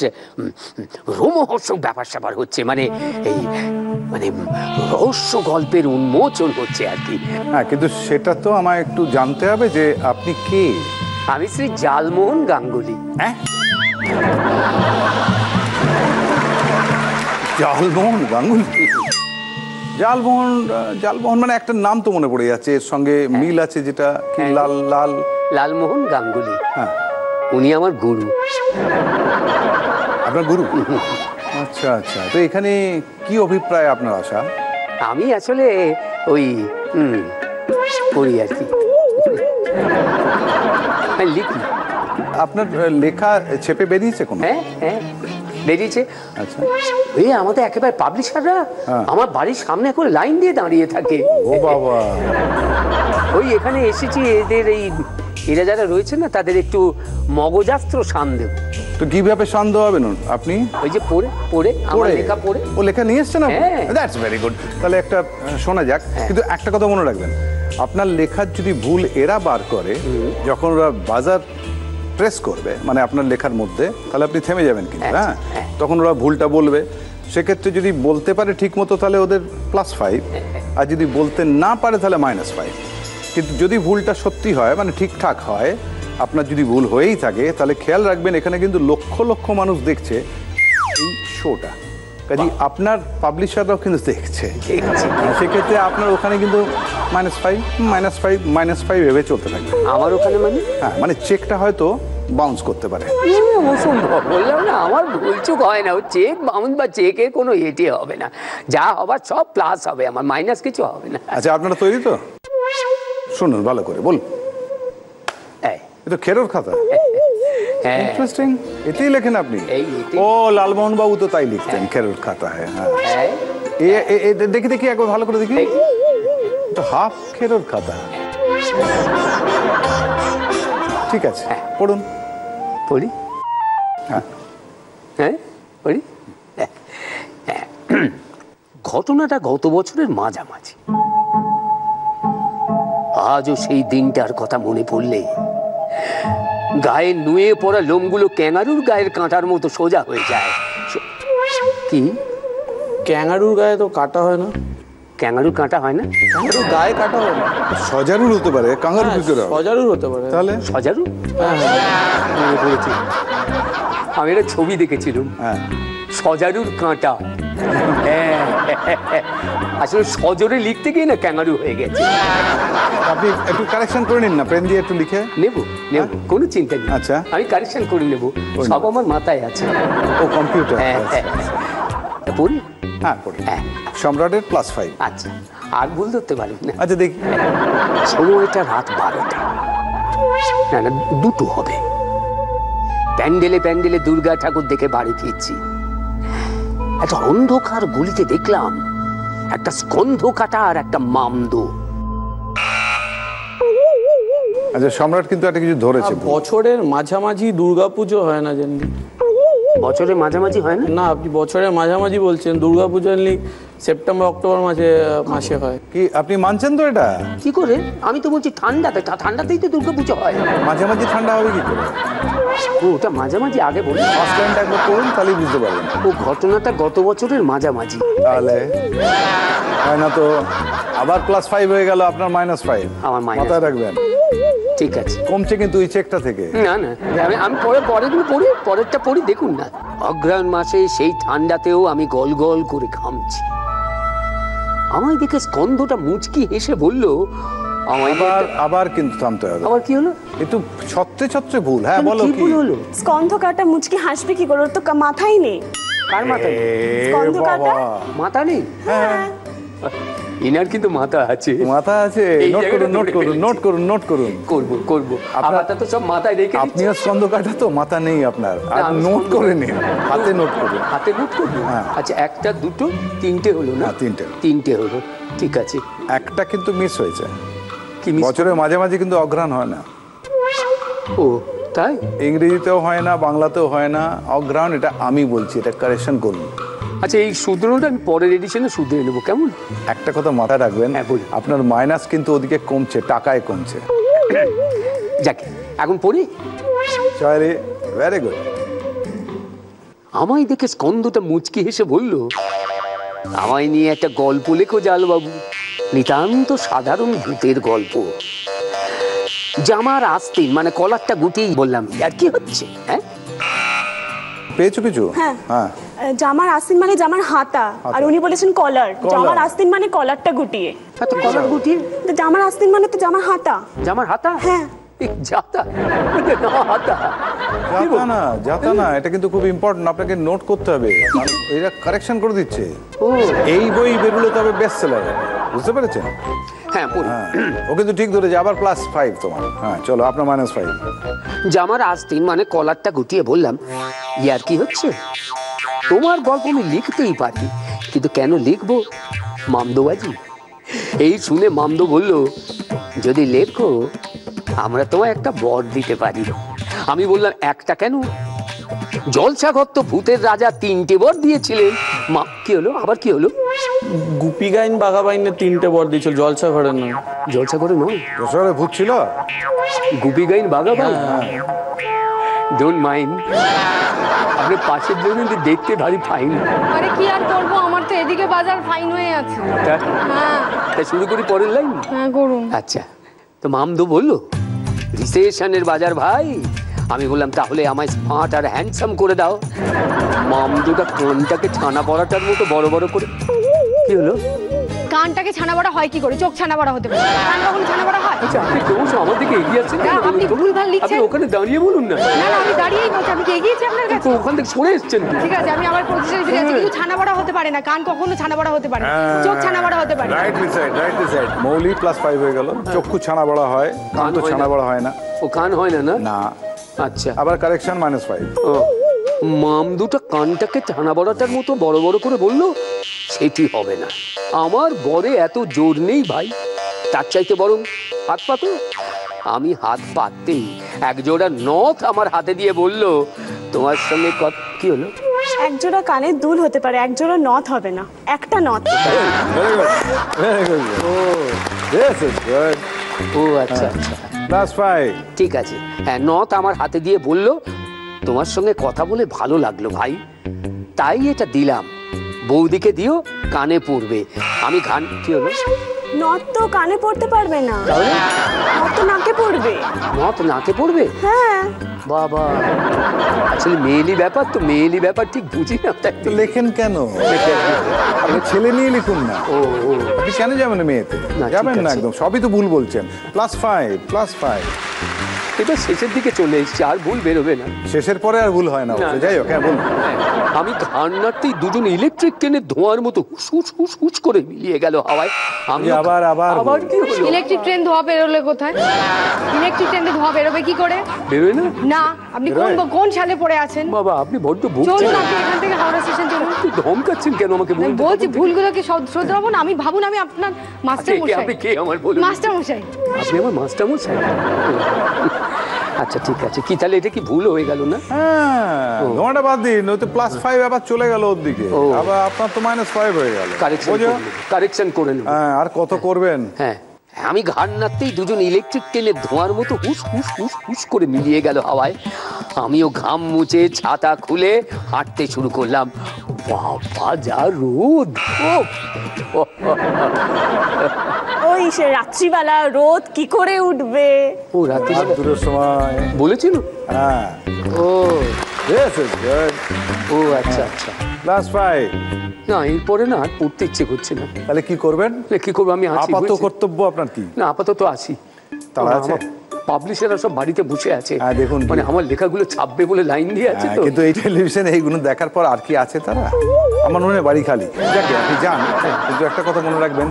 [SPEAKER 10] রোমহর্ষক ব্যাপার স্যাপার হচ্ছে, মানে এই মানে রহস্য গল্পের উন্মোচন হচ্ছে আর কি।
[SPEAKER 2] হ্যাঁ, কিন্তু সেটা তো আমায় একটু জানতে হবে যে আপনি কে।
[SPEAKER 10] আমি শ্রী জালমোহন গাঙ্গুলি।
[SPEAKER 2] হ্যাঁ, জালমোহন গাঙ্গুলি? জালমোহন মানে একটা নাম তো মনে পড়ে যাচ্ছে, এর সঙ্গে মিল আছে যেটা কি,
[SPEAKER 10] লালমোহন গাঙ্গুলি।
[SPEAKER 2] হ্যাঁ,
[SPEAKER 10] উনি আমার গুরু।
[SPEAKER 2] আপনার গুরু? আচ্ছা আচ্ছা। তো এখানে কি অভিপ্রায় আপনার আশা?
[SPEAKER 10] আমি আসলে ওই করি আর কি, লিখি।
[SPEAKER 2] আপনার লেখা ছেপে বেরিয়েছে কোনো?
[SPEAKER 10] হ্যাঁ হ্যাঁ, বেরিয়েছে।
[SPEAKER 2] আচ্ছা।
[SPEAKER 10] এই আমাদের একেবারে পাবলিশাররা আমার বাড়ির সামনে করে লাইন দিয়ে দাঁড়িয়ে থাকে।
[SPEAKER 2] ও বাবা।
[SPEAKER 10] ওই এখানে এসেছি, এদের এই এরা যারা রয়েছে না, তাদের একটু মগজাস্ত্র শান দেব।
[SPEAKER 2] তো কিভাবে শান্ত হবেন আপনি?
[SPEAKER 10] ওই যে পড়ে পড়ে আমার লেখা পড়ে।
[SPEAKER 2] ও লেখা নিয়ে এসছেন আপনি?
[SPEAKER 10] হ্যাঁ।
[SPEAKER 2] That's very good. তাহলে একটা শোনা যাক, কিন্তু একটা কথা মনে রাখবেন, আপনার লেখার যদি ভুল এরা বার করে, যখন ওরা বাজার প্রেস করবে, মানে আপনার লেখার মধ্যে, তাহলে আপনি থেমে যাবেন কিন্তু। হ্যাঁ, তখন ওরা ভুলটা বলবে। সেক্ষেত্রে যদি বলতে পারে ঠিক মতো, তাহলে ওদের +5, আর যদি বলতে না পারে তাহলে -5। কিন্তু যদি ভুলটা সত্যি হয়, মানে ঠিকঠাক হয়, আপনার যদি ভুল হয়েই থাকে, তাহলে খেয়াল রাখবেন এখানে কিন্তু লক্ষ লক্ষ মানুষ দেখছে এই শোটা, কাজে আপনার পাবলিশাররাও কিন্তু দেখছে। সেক্ষেত্রে আপনার ওখানে কিন্তু -5 ভেবে চলতে থাকবে।
[SPEAKER 10] আমার ওখানে মানে?
[SPEAKER 2] হ্যাঁ, মানে চেকটা হয়তো বাউন্স করতে পারে।
[SPEAKER 10] অসম্ভব, বললাম না, আমার ভুলচুক হয় না। ও চেক বাউন্স বা চেকের কোনো এটি হবে না, যা হবার সব প্লাস হবে, আমার মাইনাস কিছু হবে না।
[SPEAKER 2] আচ্ছা, আপনারা তৈরি তো? শুনুন ভালো করে, বল। এটা খেরোর খাতা? ইন্টারেস্টিং। এতেই লেখেন আপনি? ও, লালমোহন বাবু তো তাই লিখতেন, খেরোর খাতা। হ্যাঁ, দেখি দেখি একবার ভালো করে দেখি। হাফ খেরোর খাতা। ঠিক আছে, পড়ুন।
[SPEAKER 10] পড়ি?
[SPEAKER 2] হ্যাঁ
[SPEAKER 10] হ্যাঁ, পড়ি। ঘটনাটা গত বছরের মাঝামাঝি। আজও সেই দিনটার কথা মনে পড়লে গায়ে নুয়ে পড়া লোমগুলো ক্যাঙ্গারুর গায়ের কাঁটার মতো সোজা হয়ে যায়। কি?
[SPEAKER 4] ক্যাঙ্গারুর গায়ে তো কাটা হয় না।
[SPEAKER 10] ক্যাঙ্গারুর কাঁটা হয় না?
[SPEAKER 4] ক্যাঙ্গারুর গায়ে কাটা হয় না।
[SPEAKER 2] সজারুর হতে পারে, কাঙ্গারু কি করে?
[SPEAKER 4] সজারুর হতে পারে।
[SPEAKER 2] তাহলে
[SPEAKER 10] সজারু? মনে পড়েছে, আমি একটা ছবি দেখেছিলাম, সজারুর কাঁটা। আসলে সজরে লিখতে গিয়ে না ক্যাঙ্গারু হয়ে গেছে।
[SPEAKER 2] আপনি একটু কারেকশন করে নিন না, পেন দিয়ে একটু লিখে।
[SPEAKER 10] নেব নেব, কোনো চিন্তা নেই।
[SPEAKER 2] আচ্ছা,
[SPEAKER 10] আমি কারেকশন করে নেব, সব আমার মাথায় আছে।
[SPEAKER 2] ও কম্পিউটার।
[SPEAKER 10] পড়ি?
[SPEAKER 2] হ্যাঁ পড়ি। সম্রাটের +5।
[SPEAKER 10] আচ্ছা, আর ভুল ধরতে পারি না।
[SPEAKER 2] আচ্ছা দেখি।
[SPEAKER 10] সময়টা রাত 12টা, না না 2টো হবে। প্যান্ডেলে প্যান্ডেলে দুর্গা ঠাকুর দেখে বাড়ি ফিরছি। একটা অন্ধকার গলিতে দেখলাম একটা স্কন্ধ কাটা আর একটা মামদো।
[SPEAKER 2] আচ্ছা, সম্রাট কিন্তু একটা কিছু ধরেছে।
[SPEAKER 4] বছরের মাঝামাঝি দুর্গাপুজো হয় না জানি?
[SPEAKER 10] বছরের মাঝামাঝি হয় না?
[SPEAKER 4] না, আপনি বছরের মাঝামাঝি বলছেন, দুর্গাপুজো সেপ্টেম্বর অক্টোবর মাসে হয়।
[SPEAKER 2] কি আপনি মানছেন তো এটা?
[SPEAKER 10] কি করে? আমি তো বলছি ঠান্ডাতেই তো দুর্গাপুজো হয়।
[SPEAKER 2] মাঝামাঝি ঠান্ডা হবে কি করে?
[SPEAKER 10] ওটা মাঝামাঝি আগে বলুন।
[SPEAKER 2] ফার্স্ট লাইনটা একবার পড়ুন, তাহলেই বুঝতে পারবেন।
[SPEAKER 10] ও ঘটনাটা গত বছরের মাঝামাঝি।
[SPEAKER 2] তাহলে হয় না তো, আবার +5 হয়ে গেল আপনার, -5
[SPEAKER 10] আমার
[SPEAKER 2] মাথায় রাখবেন।
[SPEAKER 10] ঠিক আছে।
[SPEAKER 2] কমছে কিন্তু ওই চেকটা থেকে।
[SPEAKER 10] না না, আমি পরেরগুলো পড়ি, পরেরটা পড়ি, দেখুন না। অগ্রহায়ণ মাসে সেই ঠান্ডাতেও আমি গল গল করে ঘামছি। আমায় দেখে স্কন্ধটা মুচকি হেসে বলল,
[SPEAKER 2] আবার কিন্তু থামতে হবে।
[SPEAKER 10] আবার কি হলো?
[SPEAKER 2] একটু ছত্রে ছত্রে ভুল। হ্যাঁ বলো কি
[SPEAKER 10] হলো?
[SPEAKER 5] স্কন্ধ কাটা মুচকি হাসবে কি করে? ওর তো মাথাই নেই।
[SPEAKER 10] কার মাথা নেই?
[SPEAKER 5] স্কন্ধ কাটা
[SPEAKER 10] মাথা নেই? হ্যাঁ, ইনার কিন্তু মাথা আছে।
[SPEAKER 2] মাথা আছে, নোট করুন নোট করুন নোট করুন নোট করুন।
[SPEAKER 10] করব আপনার তো সব মাথায় রেখে দিচ্ছি।
[SPEAKER 2] আপনিও স্কন্ধ কাটা তো, মাথা নেই আপনার। আর নোট করে নিন, হাতে নোট করুন।
[SPEAKER 10] হাতে নোট করব? আচ্ছা, একটা দুটো তিনটে হলো না? তিনটে হলো, ঠিক আছে।
[SPEAKER 2] একটা কিন্তু মিস হয়েছে।
[SPEAKER 10] কি মিস?
[SPEAKER 2] বছরের মাঝে মাঝে কিন্তু অঘ্রাণ হয় না।
[SPEAKER 10] ও তাই?
[SPEAKER 2] ইংরেজিতেও হয় না, বাংলাতেও হয় না অঘ্রাণ। এটা আমি বলছি, এটা কারেকশন করুন।
[SPEAKER 10] আচ্ছা, এই শুধরোটা আমি পরের এডিশনে শুধরে নেবো, কেমন?
[SPEAKER 2] একটা কথা মাথায় রাখবেন, আপনার মাইনাস কিন্তু ওদিকে কমছে, টাকায় কমছে।
[SPEAKER 10] যাকে এখন পড়ি।
[SPEAKER 2] Sorry, very good.
[SPEAKER 10] আমায় দেখে স্কন্ধটা মুচকি হেসে বলল, আমায় নিয়ে একটা গল্প লেখো জাল বাবু, নিতান্ত সাধারণ ভূতের গল্প। জামার আস্তিন মানে কলারটা গুটিয়ে বললাম, আর কি হচ্ছে? হ্যাঁ,
[SPEAKER 2] পেয়েছো কিছু?
[SPEAKER 5] হ্যাঁ, জামার আস্তিন মানে জামার হাতা, আর উনি বলেছেন কলার। জামার আস্তিন মানে কলারটা গুটিয়ে।
[SPEAKER 10] তো কলার গুটিয়ে?
[SPEAKER 5] তো জামার আস্তিন মানে তো জামার হাতা।
[SPEAKER 10] জামার হাতা?
[SPEAKER 5] হ্যাঁ।
[SPEAKER 10] জাতা
[SPEAKER 2] না, জাতা না, এটা কিন্তু খুব ইম্পর্টেন্ট, আপনাকে নোট করতে হবে। এটা কারেকশন করে দিচ্ছে। এই বই বেরোলো তবে বেস্ট সেলার, বুঝতে পেরেছেন?
[SPEAKER 10] হ্যাঁ,
[SPEAKER 2] ও কিন্তু ঠিক ধরেছে। আবার +5 তোমার। হ্যাঁ চলো, আপনার -5।
[SPEAKER 10] জামার আস্তিন মানে কলারটা গুটিয়ে বললাম, ইয়ার কি হচ্ছে? তোমার গল্প আমি লিখতেই পারি, কিন্তু কেন লিখবো? মামদোবাজি। এই শুনে মামদো বলল, যদি লেখো আমরা তোমায় একটা বর দিতে পারি। আমি বললাম, একটা কেন? জলসাঘর তো ভূতের রাজা 3টে বর দিয়েছিলেন। কি হলো? আবার কি হলো?
[SPEAKER 4] গুপি গাইন বাঘাবাইনের 3টে বর দিয়েছিল, জলসাঘরের নয়।
[SPEAKER 10] জলসাঘরে নয়?
[SPEAKER 2] জলসাঘরে ভূত ছিল?
[SPEAKER 10] গুপি গাইন বাঘাবাইন? ডোন্ট মাইন্ড, আপনি পাশের জন্য দেখতে ভারী ফাইন।
[SPEAKER 3] আরে কি আর করবো, আমার তো এদিকে বাজার ফাইন হয়ে আছে। হ্যাঁ,
[SPEAKER 10] তাই শুরু করি পরের লাইন?
[SPEAKER 3] হ্যাঁ করুন।
[SPEAKER 10] আচ্ছা, তো মামদো বললো, রিসেশনের বাজার ভাই। আমি বললাম, তাহলে আমায় স্মার্ট আর হ্যান্ডসাম করে দাও। মামদোটা কানটাকে ছানা পড়াটার মতো বড় বড় করে। কি হলো?
[SPEAKER 3] কানটাকে ছানা বড়া হয় কি করে? চোখ ছানা বড়া হতে পারে, কান কখনো ছানা বড়া হয়?
[SPEAKER 10] আচ্ছা, আপনি ক্রমশ আমার দিকে এগিয়ে আসছেন।
[SPEAKER 3] আপনি ভুলভাল লিখছেন।
[SPEAKER 10] আপনি ওখানে দাঁড়িয়ে বলুন না।
[SPEAKER 3] না না, আমি দাঁড়িয়েই বলছি। আমি কি এগিয়েছি আপনার কাছে?
[SPEAKER 10] ওখান থেকে সরে এসছেন।
[SPEAKER 3] ঠিক আছে, আমি আমার পজিশনে ফিরে আছি। কিন্তু ছানা বড়া হতে পারে না, কান কখনো ছানা বড়া হতে পারে না, চোখ ছানা বড়া হতে পারে।
[SPEAKER 2] Rightly side. মৌলি +5 হয়ে গেল। চক্ষু ছানা বড়া হয়, কান তো ছানা বড়া হয় না।
[SPEAKER 10] ও কান হয় না? না
[SPEAKER 2] না।
[SPEAKER 10] আচ্ছা,
[SPEAKER 2] আবার কারেকশন -5।
[SPEAKER 10] মামদুটা কানটাকে ছানা বড়াটার মতো বড় বড় করে বললো, সেটি হবে না। আমার বরে এত জোর নেই ভাই, তার চাইতে বরং হাত পাতো। আমি হাত পাততেই একজোড়া নথ আমার হাতে দিয়ে বলল, তোমার সঙ্গে কি হলো?
[SPEAKER 5] একজোড়া কানের দুল হতে পারে, একজোড়া নথ হবে না, একটা নথ।
[SPEAKER 10] ও আচ্ছা,
[SPEAKER 2] +5।
[SPEAKER 10] ঠিক আছে। হ্যাঁ, নথ আমার হাতে দিয়ে বলল, তোমার সঙ্গে কথা বলে ভালো লাগলো ভাই, তাই এটা দিলাম। বৌদিকে দিও, কানে পড়বে। আমি কি হলো?
[SPEAKER 5] নথ তো কানে পড়তে পারবে না, নথ তো নাকে পড়বে।
[SPEAKER 10] নথ নাকে পড়বে?
[SPEAKER 5] হ্যাঁ।
[SPEAKER 10] বাবা, আসলে মেয়েলি ব্যাপার তো, মেয়েলি ব্যাপার ঠিক বুঝি না।
[SPEAKER 2] তো লেখেন কেন? আপনি ছেলে নিয়ে লিখুন না। আপনি কেন যাবেন মেয়েতে? যাবেন না একদম, সবই তো ভুল বলছেন। +5।
[SPEAKER 10] এটা শেষের দিকে চলে এসছে, আর ভুল বেরোবে না।
[SPEAKER 2] শেষের পরে আর ভুল হয় না। যাই হোক, হ্যাঁ বলুন।
[SPEAKER 10] আমি ঘাড় নাড়তেই দুজন ইলেকট্রিক ট্রেনের ধোঁয়ার মতো হুস করে মিলিয়ে গেল হাওয়ায়। আমি আবার কি হলো?
[SPEAKER 3] ইলেকট্রিক ট্রেন ধোঁয়া বেরোলে কোথায়? ইলেকট্রিক ট্রেনে ধোঁয়া বেরোবে কি করে?
[SPEAKER 10] বেরোয় না?
[SPEAKER 3] না। আপনি কোন সালে পড়ে আছেন?
[SPEAKER 10] বাবা, আপনি বড্ড
[SPEAKER 3] চলুন, আপনি এখান থেকে হাওড়া স্টেশন চলুন।
[SPEAKER 10] ধমকাচ্ছেন কেন আমাকে?
[SPEAKER 3] বলছি, ভুলগুলোকে শোধরাবো না। আমি ভাবুন, আমি আপনার মাস্টার মশাই।
[SPEAKER 10] আপনি কে আমার বলুন?
[SPEAKER 3] মাস্টার মশাই।
[SPEAKER 10] আপনি আমার মাস্টার মশাই? আচ্ছা ঠিক আছে। কি তাহলে এটা কি ভুল হয়ে গেল না?
[SPEAKER 2] হ্যাঁ, ধোঁয়াটা বাদ দিন, ওই তো +5 আবার চলে গেল ওর দিকে। আবার আপনার তো -5 হয়ে গেল।
[SPEAKER 10] কারেকশন করে নেব।
[SPEAKER 2] হ্যাঁ, আর কত করবেন?
[SPEAKER 10] হ্যাঁ, আমি ঘাড় নাড়তেই দুজন ইলেকট্রিক ট্রেনের ধোঁয়ার মতো হুস করে মিলিয়ে গেল হাওয়ায়। আমিও ঘাম মুছে ছাতা খুলে হাঁটতে শুরু করলাম। বাবা, যা রোদ!
[SPEAKER 5] ওই ওই সে রাত্রিবেলা রোদ কি করে উঠবে।
[SPEAKER 10] ও রাত্রি
[SPEAKER 2] দূরের সময়
[SPEAKER 10] বলেছিল।
[SPEAKER 2] হ্যাঁ।
[SPEAKER 10] ও
[SPEAKER 2] This is good.
[SPEAKER 10] ও আচ্ছা আচ্ছা।
[SPEAKER 2] Class 5.
[SPEAKER 10] না এরপরে না আর পড়তে ইচ্ছে করছে না।
[SPEAKER 2] তাহলে কি করবেন?
[SPEAKER 10] কি করবো আমি আছি।
[SPEAKER 2] আপাতত
[SPEAKER 10] বুঝেছি।
[SPEAKER 2] কর্তব্য আপনার কি?
[SPEAKER 10] না আপাতত আছি।
[SPEAKER 2] তারা আছে?
[SPEAKER 10] পাবলিশাররা সব বাড়িতে বসে আছে।
[SPEAKER 2] হ্যাঁ, দেখুন কি।
[SPEAKER 10] মানে আমার লেখাগুলো ছাপবে বলে লাইন দিয়ে আছে তো।
[SPEAKER 2] কিন্তু এই টেলিভিশনে এইগুলো দেখার পর আর কি আছে তারা? আমার মনে হয় বাড়ি খালি। যাকে আপনি যান, কিন্তু একটা কথা মনে রাখবেন,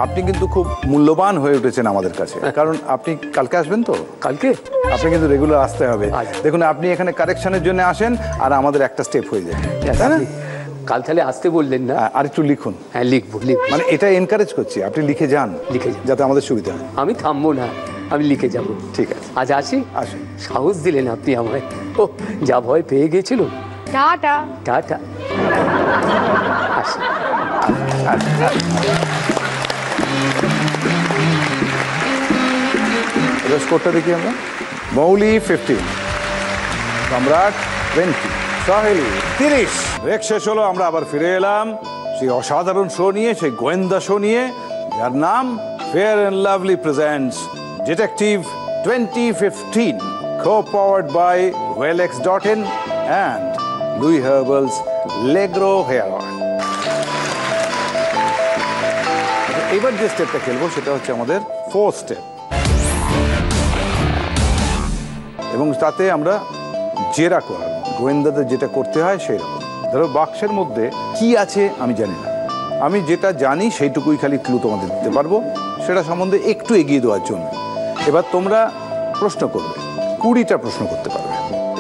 [SPEAKER 2] আপনি কিন্তু খুব মূল্যবান হয়ে উঠেছেন আমাদের কাছে, কারণ আপনি কালকে আসবেন তো।
[SPEAKER 10] কালকে
[SPEAKER 2] আপনি কিন্তু রেগুলার আসতে হবে।
[SPEAKER 10] আচ্ছা।
[SPEAKER 2] দেখুন আপনি এখানে কারেকশনের জন্য আসেন আর আমাদের একটা স্টেপ হয়ে যায়, তাই না?
[SPEAKER 10] কাল তাহলে আসতে বললেন না?
[SPEAKER 2] আর একটু লিখুন।
[SPEAKER 10] হ্যাঁ লিখবো লিখবো।
[SPEAKER 2] মানে এটা এনকারেজ করছি, আপনি লিখে যান,
[SPEAKER 10] লিখে যান।
[SPEAKER 2] যাতে আমাদের সুবিধা হয়।
[SPEAKER 10] আমি থামবো না, আমি লিখে যাব।
[SPEAKER 2] ঠিক আছে,
[SPEAKER 10] আজ আসি।
[SPEAKER 2] আসুন।
[SPEAKER 10] সাহস দিলেন আপনি আমায়। ও যা ভয় পেয়ে গেছিল।
[SPEAKER 3] টাটা।
[SPEAKER 10] টাটা। আসি।
[SPEAKER 2] স্কোরটা দেখি আমরা। মৌলি 15, সম্রাট 20, সাহেলি 30। ব্রেক শেষ হলো, আমরা আবার ফিরে এলাম সেই অসাধারণ শো নিয়ে, সেই গোয়েন্দা শো নিয়ে, যার নাম fair and lovely presents detective 2015, co-powered by Wellx.in and Louis Herbal's Legro Hair Oil। এবার যে স্টেপটা খেলবো সেটা হচ্ছে আমাদের 4th স্টেপ, এবং তাতে আমরা জেরা করার, গোয়েন্দাদের যেটা করতে হয় সেই রকম। ধরো বাক্সের মধ্যে কি আছে আমি জানি না, আমি যেটা জানি সেইটুকুই খালি ক্লু তোমাদের দিতে পারবো, সেটা সম্বন্ধে একটু এগিয়ে দেওয়ার জন্য। এবার তোমরা প্রশ্ন করবে, 20টা প্রশ্ন করতে পারবে,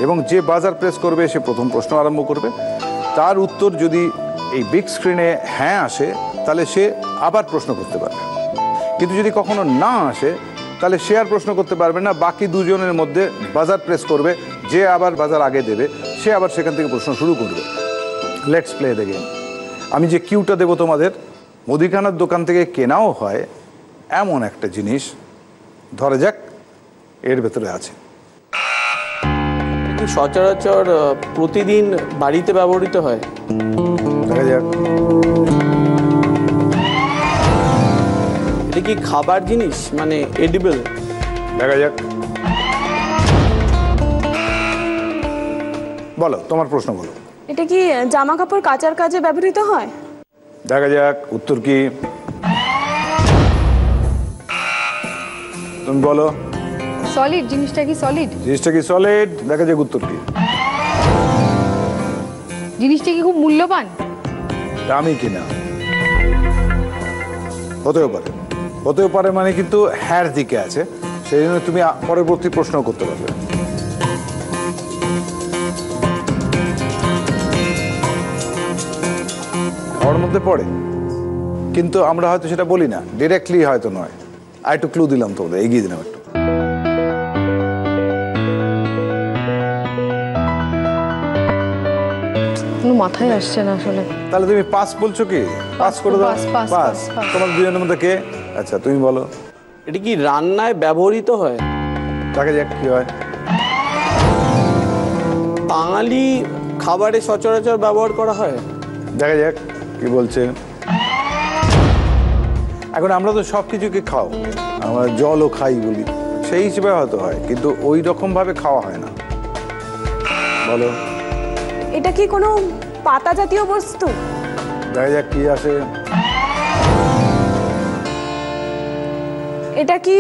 [SPEAKER 2] এবং যে বাজার প্রেস করবে সে প্রথম প্রশ্ন আরম্ভ করবে। তার উত্তর যদি এই বিগ স্ক্রিনে হ্যাঁ আসে তাহলে সে আবার প্রশ্ন করতে পারবে, কিন্তু যদি কখনো না আসে তাহলে সে আর প্রশ্ন করতে পারবে না। বাকি দুজনের মধ্যে বাজার প্রেস করবে, যে আবার বাজার আগে দেবে সে আবার সেখান থেকে প্রশ্ন শুরু করবে। Let's play the game. আমি যে কিউটা দেবো তোমাদের, মুদিখানার দোকান থেকে কেনাও হয় এমন একটা জিনিস, ধরা যাক এর ভেতরে আছে।
[SPEAKER 4] সচরাচর প্রতিদিন বাড়িতে ব্যবহৃত হয়।
[SPEAKER 2] দেখা যাক।
[SPEAKER 4] এটা কি খাবার জিনিস, মানে এডিবল?
[SPEAKER 2] দেখা যাক। বলো তোমার প্রশ্ন বলো।
[SPEAKER 5] এটা কি জামা কাপড় কাচার কাজে ব্যবহৃত হয়?
[SPEAKER 2] দেখা যাক উত্তর কি। তুমি বলো।
[SPEAKER 3] সলিড, জিনিসটা কি সলিড?
[SPEAKER 2] জিনিসটা কি সলিড? দেখা যাক উত্তর কি।
[SPEAKER 3] জিনিসটা কি খুব মূল্যবান?
[SPEAKER 2] দামি কিনা? হতেও পারে, হতেও পারে মানে কিন্তু হ্যার দিকে আছে, সেই জন্য তুমি পরবর্তী প্রশ্ন করতে পারবে। খাওয়ার মধ্যে পড়ে, কিন্তু আমরা হয়তো সেটা বলি না, ডিরেক্টলি হয়তো নয়। আর একটু ক্লু দিলাম তোমাদের, এগিয়ে দিলাম একটু।
[SPEAKER 3] কোনো মাথায় আসছে না আসলে।
[SPEAKER 2] তাহলে তুমি পাস বলছো কি? পাস করে দাও। পাস। তোমার দুজনের মধ্যে কে? আচ্ছা তুমি বলো।
[SPEAKER 4] এটা কি রান্নায় ব্যবহৃত হয়?
[SPEAKER 2] দেখা যাক কি হয়।
[SPEAKER 4] বাঙালি খাবারে সচরাচর ব্যবহার করা হয়।
[SPEAKER 2] দেখা যাক কি বলছে। এখন আমরা তো সব কিছুকে খাও, আমরা জলও খাই বলি, সেই হিসেবে হয়তো হয়, কিন্তু ওই রকম ভাবে খাওয়া হয় না। বলো।
[SPEAKER 5] এটা কি কোনো পাতা জাতীয় বস্তু?
[SPEAKER 2] দেখা যাক কি আসে।
[SPEAKER 5] এটা কি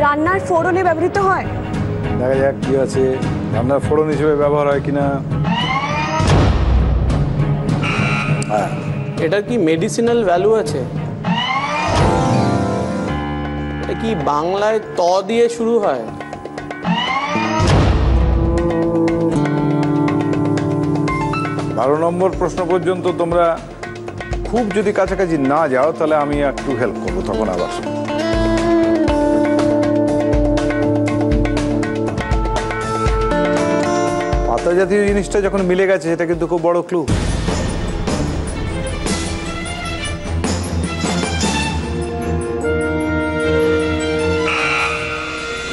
[SPEAKER 5] রান্নার ফোড়নে ব্যবহৃত হয়?
[SPEAKER 2] দেখা যাক কি আছে। রান্নার ফোড়ন হিসেবে ব্যবহার হয় কিনা। হ্যাঁ।
[SPEAKER 4] এটার কি মেডিসিনাল ভ্যালু আছে? এটা কি বাংলায় ত দিয়ে শুরু হয়?
[SPEAKER 2] বারো নম্বর প্রশ্ন পর্যন্ত তোমরা খুব যদি কাছাকাছি না যাও তাহলে আমি একটু হেল্প করবো তখন আবার। পাতা জাতীয় জিনিসটা যখন মিলে গেছে সেটা কিন্তু খুব বড় ক্লু।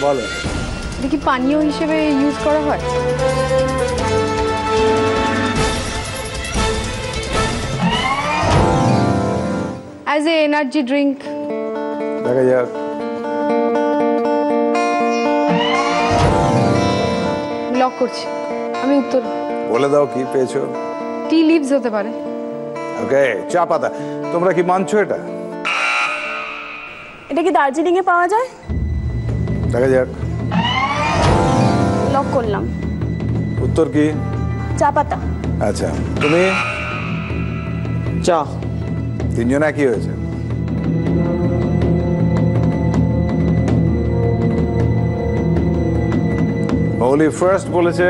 [SPEAKER 3] বলো। এটা কি পানীয় হিসেবে ইউজ করা হয়? As a energy drink.
[SPEAKER 2] দেখা যাক।
[SPEAKER 3] লক করছি আমি উত্তর।
[SPEAKER 2] বলে দাও কি পেয়েছো?
[SPEAKER 3] টি লিভস হতে পারে।
[SPEAKER 2] ওকে, চা পাতা। তোমরা কি মানছো এটা?
[SPEAKER 5] এটা কি দার্জিলিং এ পাওয়া যায়?
[SPEAKER 2] দেখা যাক।
[SPEAKER 5] লক করলাম।
[SPEAKER 2] উত্তর কি?
[SPEAKER 5] চা পাতা।
[SPEAKER 2] আচ্ছা, তুমি?
[SPEAKER 4] চা।
[SPEAKER 2] তিনজন একই হয়েছে। মৌলি ফার্স্ট বলেছে।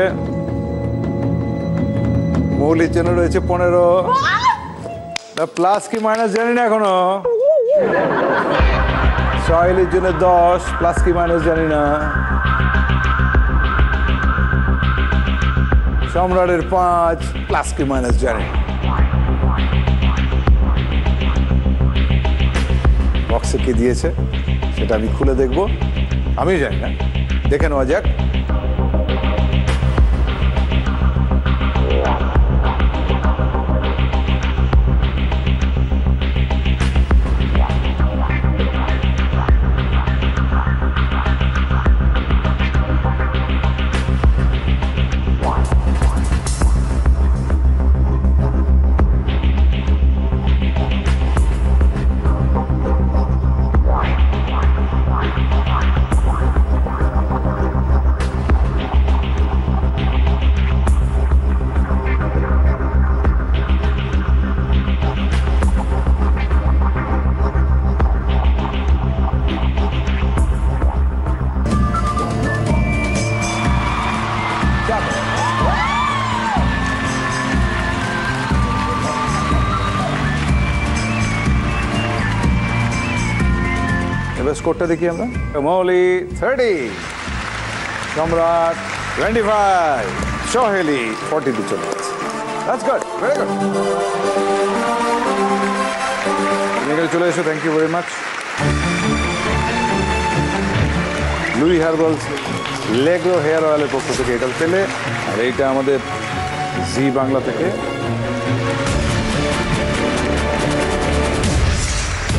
[SPEAKER 2] মৌলির জন্য রয়েছে 15। প্লাস কি মাইনাস জানি না এখনো। সহেলের জন্য 10, প্লাস কি মাইনাস জানি না। সম্রাটের 5, প্লাস কি মাইনাস জানি না। বক্সে কি দিয়েছে সেটা আমি খুলে দেখবো। আমি জানি না, দেখে নেওয়া যাক। স্কোরটা দেখি আমরা। মৌলি 30, সম্রাট 25, সহেলি 42 চলে গেছে। That's good, very good. তুমি এখানে চলে এসো, thank you very much. Lui Herbals Legro hair অয়েলের পক্ষ থেকে এটা পেলে, আর এইটা আমাদের জি বাংলা থেকে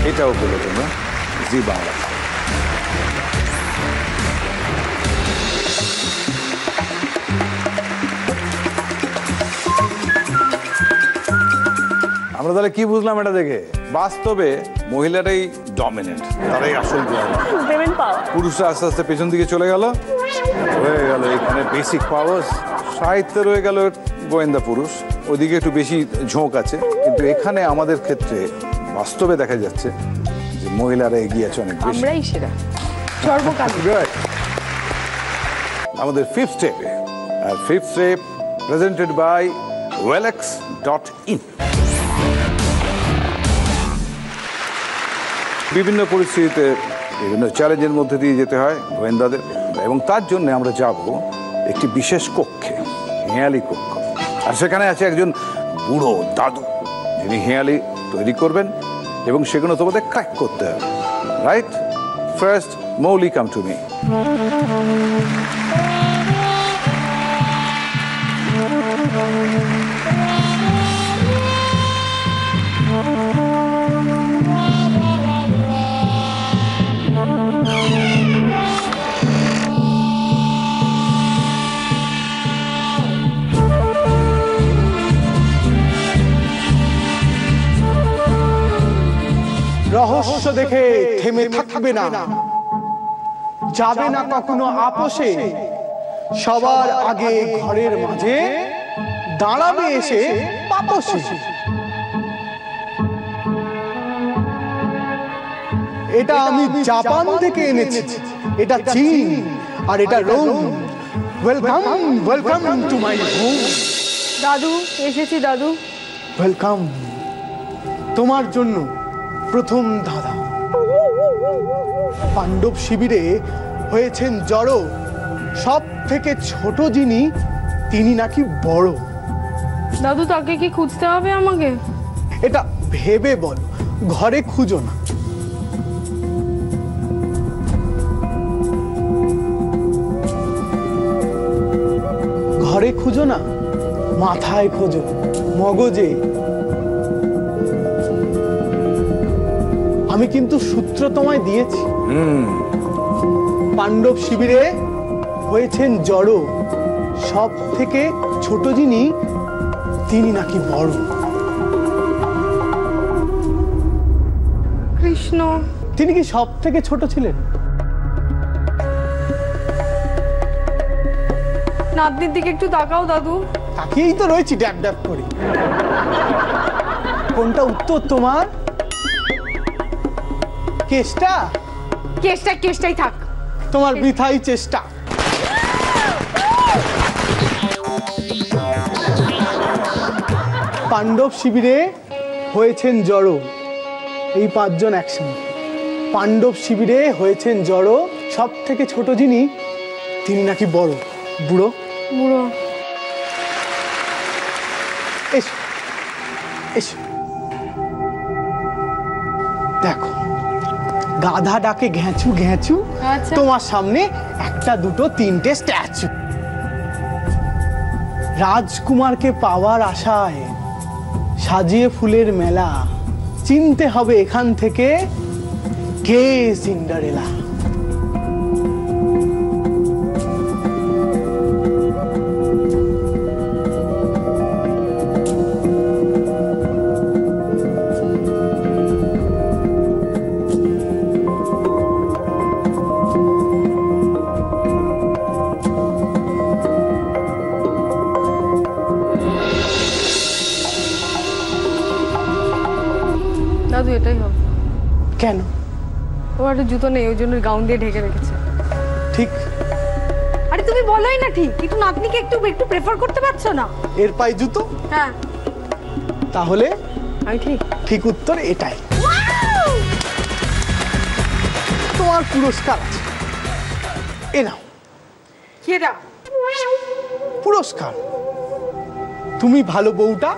[SPEAKER 2] এটাও পেলে তোমরা জি বাংলা। আমরা তাহলে কি বুঝলাম এটা দেখে? বাস্তবে মহিলারাই ডমিনেন্ট, তারাই আসল পুরুষরা আস্তে আস্তে পেছন দিকে চলে গেল, হয়ে গেল এখানে বেসিক পাওয়ার। সাহিত্যে রয়ে গেল গোয়েন্দা পুরুষ, ওদিকে একটু বেশি ঝোঁক আছে, কিন্তু এখানে আমাদের ক্ষেত্রে বাস্তবে দেখা যাচ্ছে যে মহিলারা এগিয়ে আছে অনেক বেশি।
[SPEAKER 3] আমরাই সেরা সর্বকাল।
[SPEAKER 2] আমাদের ফিফথ স্টেপে, আর fifth step presented by wellx.in। বিভিন্ন পরিস্থিতিতে বিভিন্ন চ্যালেঞ্জের মধ্যে দিয়ে যেতে হয় গোয়েন্দাদের, এবং তার জন্য আমরা যাব একটি বিশেষ কক্ষে, হেঁয়ালি কক্ষ। আর সেখানে আছে একজন বুড়ো দাদু, যিনি হেঁয়ালি তৈরি করবেন এবং সেগুলো তোমাদের ক্র্যাক করতে হবে। Right? First Mouli, come to me.
[SPEAKER 11] রহস্য দেখে থেমে থাকবে না, যাবে না কখনো আপোষে, সবার আগে ঘরের মাঝে দাঁড়াবে এসে পাপসে। এটা আমি জাপান থেকে এনেছি, এটা চীন, আর এটা Rome. Welcome, welcome to my home.
[SPEAKER 3] দাদু এসেছি দাদু।
[SPEAKER 11] ওয়েলকাম। তোমার জন্য প্রথম দাদা পাণ্ডব শিবিরে হয়েছেন জড়ো, সব থেকে ছোট যিনি তিনি নাকি বড়।
[SPEAKER 3] দাদু তাকে কি খুঁজতে হবে আমাকে?
[SPEAKER 11] এটা ভেবে বল, ঘরে খুঁজো না। ঘরে খুঁজো না, মাথায় খোঁজো, মগজে। আমি কিন্তু সূত্র তোমায় দিয়েছি। পাণ্ডব শিবিরে হয়েছেন জড়ো, সব থেকে ছোট যিনি তিনি নাকি বড়।
[SPEAKER 3] কৃষ্ণ
[SPEAKER 11] তিনি কি সব থেকে ছোট ছিলেন?
[SPEAKER 3] নাতনির দিকে একটু তাকাও দাদু।
[SPEAKER 11] তাকেই তো রয়েছি ড্যাব ড্যাব করে। কোনটা উত্তর তোমার? কেষ্টা?
[SPEAKER 3] কেষ্টাই থাক।
[SPEAKER 11] তোমার বৃথাই চেষ্টা। পাণ্ডব শিবিরে হয়েছেন জড়ো, এই 5 জন একসঙ্গে। পাণ্ডব শিবিরে হয়েছেন জড়ো, সব থেকে ছোট যিনি তিনি নাকি বড়। বুড়ো
[SPEAKER 3] বুড়ো
[SPEAKER 11] এসো এসো, দেখো গাধা ডাকে ঘ্যাঁচু ঘ্যাঁচু,
[SPEAKER 3] আচ্ছা।
[SPEAKER 11] তোমার সামনে 1, 2, 3টে স্ট্যাচু। রাজকুমারকে পাওয়ার আশায় সাজিয়ে ফুলের মেলা, চিনতে হবে এখান থেকে কে সিন্ডারেলা।
[SPEAKER 3] দাদু এটাই হবে।
[SPEAKER 11] কেন?
[SPEAKER 3] ও একটা জুতো নেই, ওই জন্য গাউন দিয়ে ঢেকে রেখেছে।
[SPEAKER 11] ঠিক।
[SPEAKER 3] আরে তুমি বলোই না ঠিক, কিন্তু নাতনিকে একটু একটু প্রেফার করতে পারছো না?
[SPEAKER 11] এর পায়ে জুতো?
[SPEAKER 3] হ্যাঁ।
[SPEAKER 11] তাহলে
[SPEAKER 3] আমি ঠিক?
[SPEAKER 11] ঠিক উত্তর এটাই। তোমার পুরস্কার আছে, এ নাও।
[SPEAKER 3] কি এটা?
[SPEAKER 11] পুরস্কার। তুমি ভালো বউটা,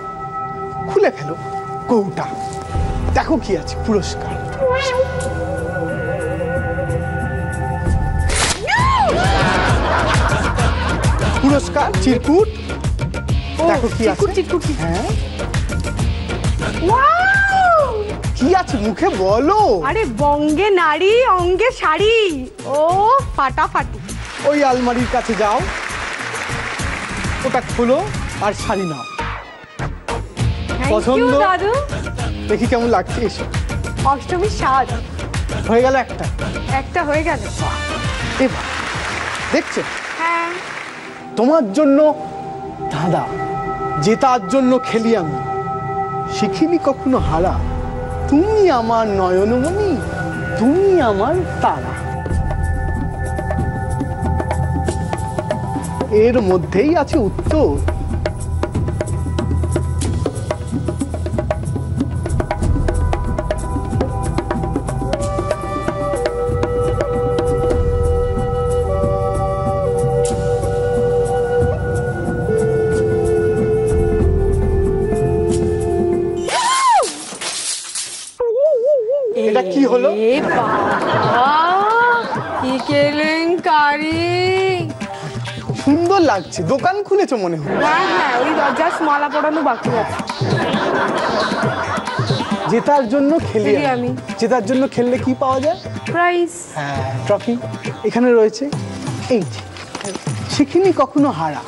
[SPEAKER 11] খুলে ফেলো কৌটা, দেখো কি আছে পুরস্কার। পুরস্কার চিরকুট, দেখো কি আছে। হ্যাঁ, কি আছে মুখে বলো।
[SPEAKER 3] আরে বঙ্গে নারী অঙ্গে শাড়ি, ও ফাটাফাটি।
[SPEAKER 11] ওই আলমারির কাছে যাও, ওটা খোলো আর শাড়ি নাও। পছন্দ?
[SPEAKER 3] দাদু
[SPEAKER 11] দেখি কেমন লাগছে। এসো।
[SPEAKER 3] অষ্টমীর সাজ
[SPEAKER 11] হয়ে গেল একটা।
[SPEAKER 3] একটা হয়ে গেল।
[SPEAKER 11] এবার দেখছো,
[SPEAKER 3] হ্যাঁ।
[SPEAKER 11] তোমার জন্য দাদা, জেতার জন্য খেলি আমি, শিখিনি কখনো হারা। তুমি আমার নয়নমণি, তুমি আমার তারা। এর মধ্যেই আছে উত্তর। এটা কি হলো?
[SPEAKER 3] এ বাবা, কি কেলেঙ্কারি।
[SPEAKER 11] সুন্দর লাগছে, দোকান খুলেছো মনে হয়।
[SPEAKER 3] হ্যাঁ হ্যাঁ, ওই জাস্ট মালা পরানো বাকি আছে।
[SPEAKER 11] জেতার জন্য খেলি আমি। জেতার জন্য খেললে কি পাওয়া যায়?
[SPEAKER 3] প্রাইজ।
[SPEAKER 11] হ্যাঁ, ট্রফি এখানে রয়েছে। এই যে, শিখিনি কখনো হারা,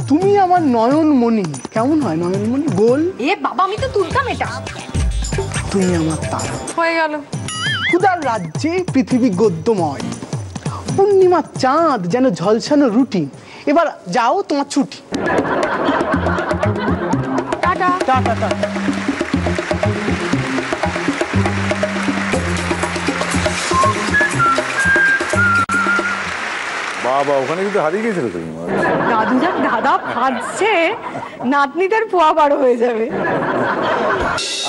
[SPEAKER 11] তুমি আমার নয়নমণি। কেমন হয় নয়নমণি? গোল।
[SPEAKER 3] এ বাবা, আমি তো তুলতাম এটা।
[SPEAKER 11] তুমি আমার তারা।
[SPEAKER 3] হয়ে গেল।
[SPEAKER 11] ক্ষুধার রাজ্যে পৃথিবী গদ্যময়, পূর্ণিমার চাঁদ যেন ঝলসানো রুটি। এবার যাও, তোমার ছুটি।
[SPEAKER 3] Tata
[SPEAKER 11] tata tata.
[SPEAKER 2] বাবা, ওখানে কিন্তু হারিয়ে গেছিল তুমি।
[SPEAKER 3] দাদু যাক দাদা ফাঁদছে, নাতনিটার পোয়া বারো হয়ে যাবে।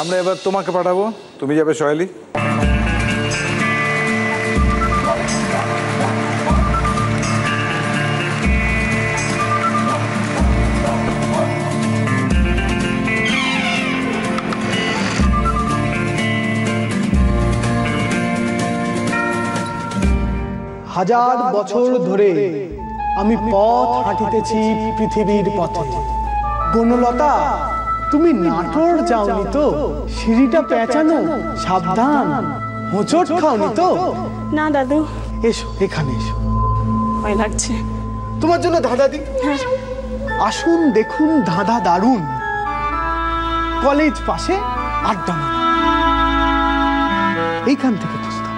[SPEAKER 2] আমরা এবার তোমাকে পাঠাবো, তুমি যাবে সয়ালি।
[SPEAKER 11] হাজার বছর ধরে আমি পথ হাঁটিতেছি পৃথিবীর পথে। বনলতা, তুমি নাটোর যাওনি তো? সিঁড়িটা পেঁচানো, সাবধান। হোঁচট খাওনি তো?
[SPEAKER 5] না দাদু।
[SPEAKER 11] এসো এখানে এসো,
[SPEAKER 5] ভয় লাগছে।
[SPEAKER 11] তোমার জন্য ধাঁধা দিই।
[SPEAKER 5] হ্যাঁ।
[SPEAKER 11] আসুন দেখুন ধাঁধা দারুণ, কলেজ পাশে আড্ডা মারা। এইখান থেকে বুঝতাম।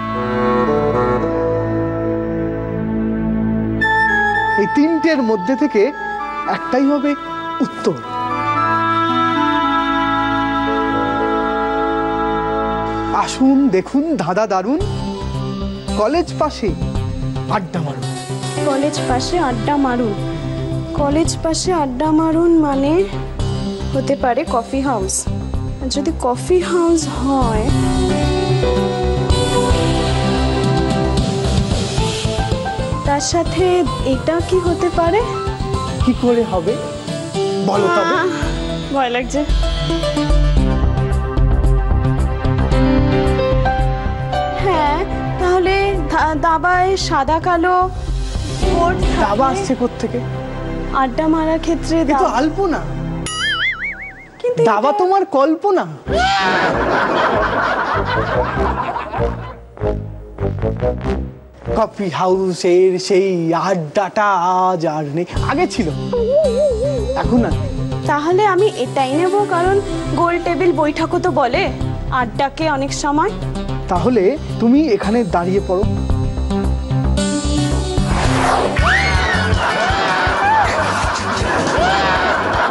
[SPEAKER 11] এই তিনটের মধ্যে থেকে একটাই হবে উত্তর। আসুন দেখুন ধাঁধা দারুণ, কলেজ পাশে আড্ডা মারুন।
[SPEAKER 5] কলেজ পাশে আড্ডা মারুন, কলেজ পাশে আড্ডা মারুন মানে হতে পারে কফি হাউস। আর যদি কফি হাউস হয় তার সাথে এটা কি হতে পারে?
[SPEAKER 11] কি করে হবে বলো তবে?
[SPEAKER 5] ভয় লাগছে। হ্যাঁ, তাহলে দাবায় সাদা কালো কোট।
[SPEAKER 11] দাবা আসছে কোত্থেকে?
[SPEAKER 5] আড্ডা মারার ক্ষেত্রে
[SPEAKER 11] এ তো আলপনা, দাবা তোমার কল্পনা। কফি হাউসের সেই আড্ডাটা আজ আর নেই, আগে ছিল এখন না।
[SPEAKER 5] তাহলে আমি এটাই নেব, কারণ গোল টেবিল বৈঠকও তো বলে আড্ডাকে অনেক সময়।
[SPEAKER 11] তাহলে তুমি এখানে দাঁড়িয়ে পড়ো।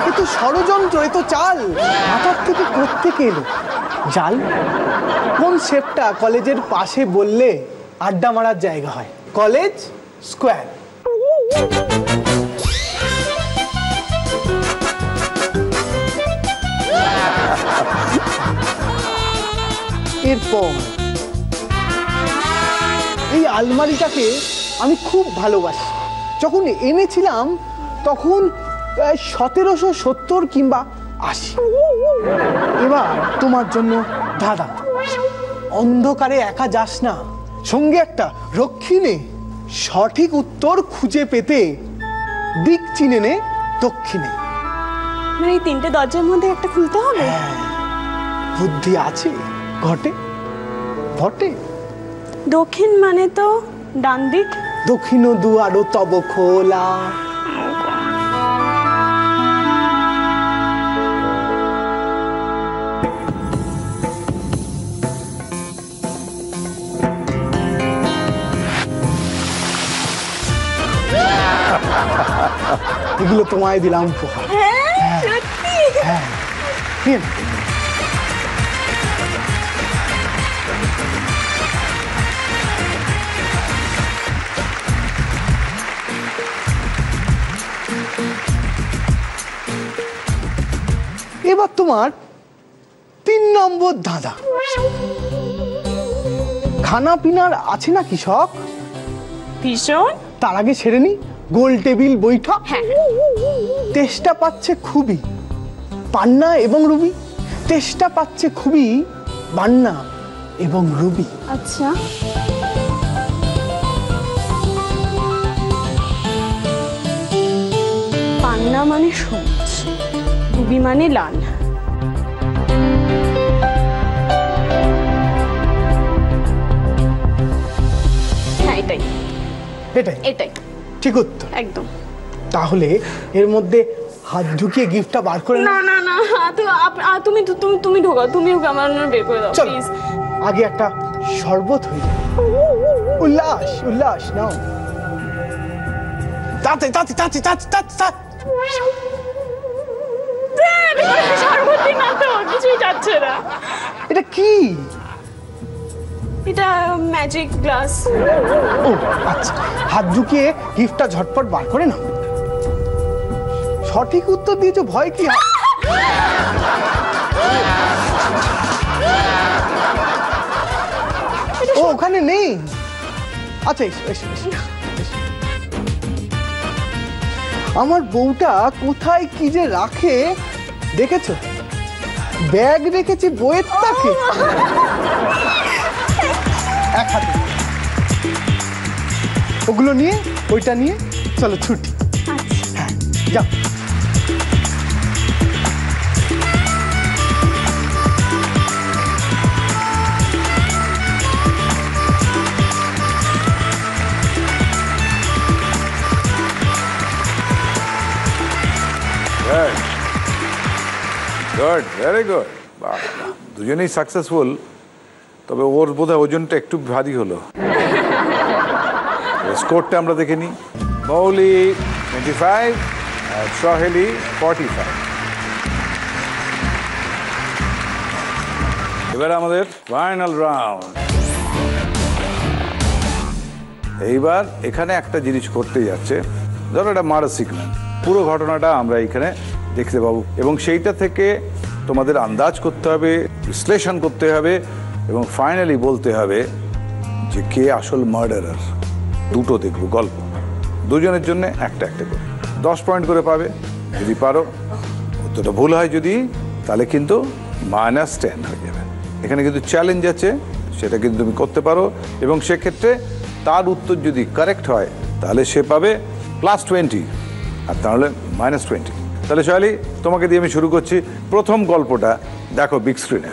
[SPEAKER 11] এ তো ষড়যন্ত্র, এ তো চাল। মাথার থেকে কোত্থেকে এলো? জাল? কোন শেপটা কলেজের পাশে বললে আড্ডা মারার জায়গা হয়? College square. এরপর এই আলমারিটাকে আমি খুব ভালোবাসি। যখন এনেছিলাম তখন 1770 কিংবা 80। এবার তোমার জন্য ধাঁধা। অন্ধকারে একা যাস না, সঙ্গে একটা রক্ষী নে। সঠিক উত্তর খুঁজে পেতে দিক চিনে নে দক্ষিণে।
[SPEAKER 5] মানে এই তিনটে দরজার মধ্যে একটা খুলতে হবে?
[SPEAKER 11] বুদ্ধি আছে ঘটে ঘটে।
[SPEAKER 5] দক্ষিণ মানে তো ডান দিক।
[SPEAKER 11] দক্ষিণ দুয়ারও তব খোলা। এগুলো তোমায় দিলাম উপহার। হ্যাঁ, এবার তোমার 3 নম্বর ধাঁধা। খানা পিনার আছে না কি শখ?
[SPEAKER 5] ভীষণ।
[SPEAKER 11] তার আগে সেরে নি গোল টেবিল বৈঠক। তেষ্টা পাচ্ছে খুবই পান্না এবং রুবি। তেষ্টা পাচ্ছে খুবই পান্না এবং রুবি।
[SPEAKER 5] আচ্ছা, পান্না মানে সবুজ, রুবি মানে লাল। হ্যাঁ, এটাই
[SPEAKER 11] এটাই
[SPEAKER 5] এটাই
[SPEAKER 11] ঠিক উত্তর
[SPEAKER 5] একদম।
[SPEAKER 11] তাহলে এর মধ্যে হাত ঢুকিয়ে গিফটটা বার করে
[SPEAKER 5] না না না, তুমি তুমি তুমি ঢোকাও, তুমি আমার বের করে দাও প্লিজ।
[SPEAKER 11] আগে একটা শরবত হয়ে যায়। উল্লাস উল্লাস নাও, তাতে তাতে তাতে তাতে তাতে।
[SPEAKER 5] শরবতই না তো, কিছুই যাচ্ছে না।
[SPEAKER 11] এটা কি?
[SPEAKER 5] এটা ম্যাজিক গ্লাস।
[SPEAKER 11] ও আচ্ছা, হাত ঢুকিয়ে গিফটটা ঝটপট বার করে নাও। সঠিক উত্তর দিয়েছো, ভয় কি? ও ওখানে নেই। আচ্ছা এসো এসো এসো। আমার বউটা কোথায় কি যে রাখে দেখেছো? ব্যাগ রেখেছি বইয়ের তাকে। এক হাতে ওগুলো নিয়ে, ওইটা নিয়ে চলো ছুটি। হ্যাঁ যাও।
[SPEAKER 2] Good, very good. দুজনেই সাকসেসফুল, তবে ওর বোধহয় ওজনটা একটু ভারী হলো। স্কোরটা আমরা দেখে নিই। মৌলি 25 আর সহেলি 45। এবার আমাদের ফাইনাল রাউন্ড। এইবার এখানে একটা জিনিস করতে যাচ্ছে, ধরো এটা মার্ডার সিকোয়েন্স, পুরো ঘটনাটা আমরা এখানে দেখতে পাবো এবং সেইটা থেকে তোমাদের আন্দাজ করতে হবে, বিশ্লেষণ করতে হবে এবং ফাইনালি বলতে হবে যে কে আসল মার্ডারার। দুটো দেখবো গল্প, দুজনের জন্য একটা একটা করে 10 পয়েন্ট করে পাবে যদি পারো। উত্তরটা ভুল হয় যদি, তাহলে কিন্তু -10 হয়ে যাবে। এখানে কিন্তু চ্যালেঞ্জ আছে, সেটা কিন্তু তুমি করতে পারো এবং সেক্ষেত্রে তার উত্তর যদি কারেক্ট হয় তাহলে সে পাবে +20 আর তাহলে -20। তাহলে সোহালি, তোমাকে দিয়ে আমি শুরু করছি। প্রথম গল্পটা দেখো বিগ স্ক্রিনে।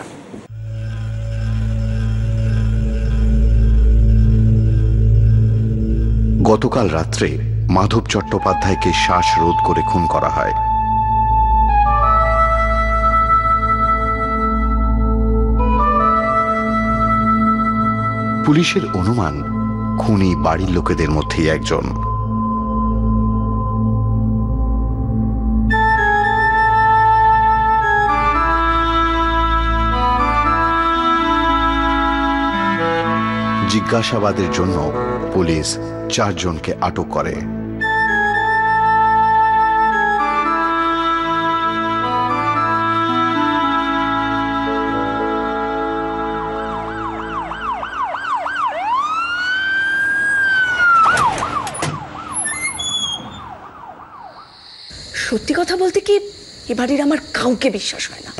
[SPEAKER 12] গতকাল রাত্রে মাধব চট্টোপাধ্যায়কে শ্বাসরোধ করে খুন করা হয়। পুলিশের অনুমান খুনি বাড়ির লোকেদের মধ্যেই একজন। জিজ্ঞাসাবাদের জন্য পুলিশ 4 জনকে আটক করে।
[SPEAKER 13] সত্যি কথা বলতে কি, এ বাড়ির আমার কাউকে বিশ্বাস হয় না,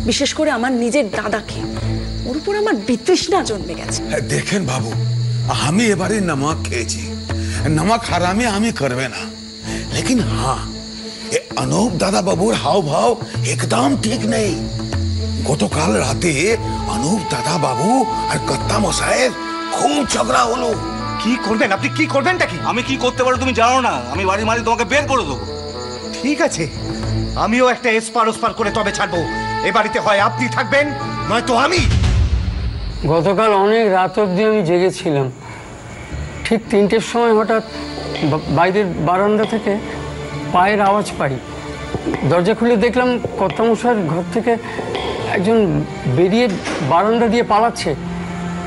[SPEAKER 13] বিশেষ করে আমার নিজের দাদাকে। ওর উপর আমার বিতৃষ্ণা জন্মে গেছে।
[SPEAKER 14] দেখেন বাবু, আমি এবারে नमक খেয়েছি, नमक हरामी আমি করবে না। लेकिन हाँ, ये अनूप दादा बाबूर हाव भाव एकदम ठीक नहीं। গতকাল রাতে अनूप दादा बाबू আর কত্তা মশাইয়ের খুব ঝগড়া হলো।
[SPEAKER 15] কি করবেন আপনি? কি করবেনটা কি? আমি কি করতে পারো তুমি জানো না? আমি বাড়ির মালিক, তোমাকে বের করে দেবো।
[SPEAKER 16] ঠিক আছে, আমিও একটা এসপার ওসপার করে তবে ছাড়বো। এ বাড়িতে হয় আপনি থাকবেন, নয়তো আমি।
[SPEAKER 17] গতকাল অনেক রাত অবধি আমি জেগেছিলাম। ঠিক 3টের সময় হঠাৎ বাইরের বারান্দা থেকে পায়ের আওয়াজ পাই। দরজা খুলে দেখলাম কর্তামশাইয়ের ঘর থেকে একজন বেরিয়ে বারান্দা দিয়ে পালাচ্ছে।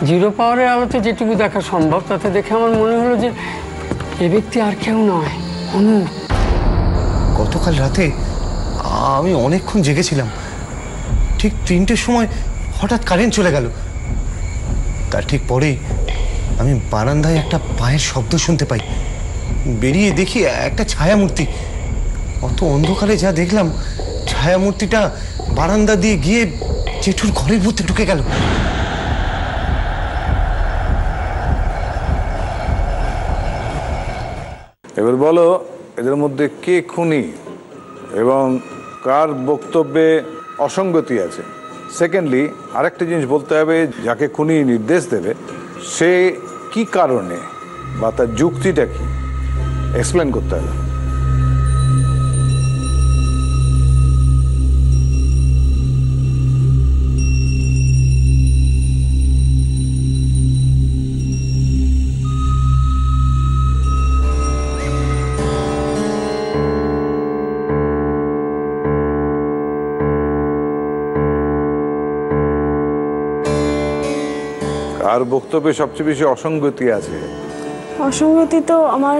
[SPEAKER 17] জিরো পাওয়ারের আলোতে যেটুকু দেখা সম্ভব তাতে দেখে আমার মনে হলো যে এ ব্যক্তি আর কেউ নয়, অনুপ।
[SPEAKER 16] গতকাল রাতে আমি অনেকক্ষণ জেগেছিলাম। ঠিক 3টের সময় হঠাৎ কারেন্ট চলে গেল। তার ঠিক পরেই আমি বারান্দায় একটা পায়ের শব্দ শুনতে পাই। বেরিয়ে দেখি একটা ছায়ামূর্তি। অত অন্ধকারে যা দেখলাম, ছায়ামূর্তিটা বারান্দা দিয়ে গিয়ে জেঠুর ঘরের মধ্যে ঢুকে গেল।
[SPEAKER 2] এবার বলো এদের মধ্যে কে খুনি এবং কার বক্তব্যে অসঙ্গতি আছে। সেকেন্ডলি আরেকটা জিনিস বলতে হবে, যাকে খুনি নির্দেশ দেবে সে কি কারণে বা তার যুক্তিটা কি এক্সপ্লেন করতে হবে। আর বক্তব্যে সবচেয়ে বেশি অসঙ্গতি আছে?
[SPEAKER 5] অসঙ্গতি তো আমার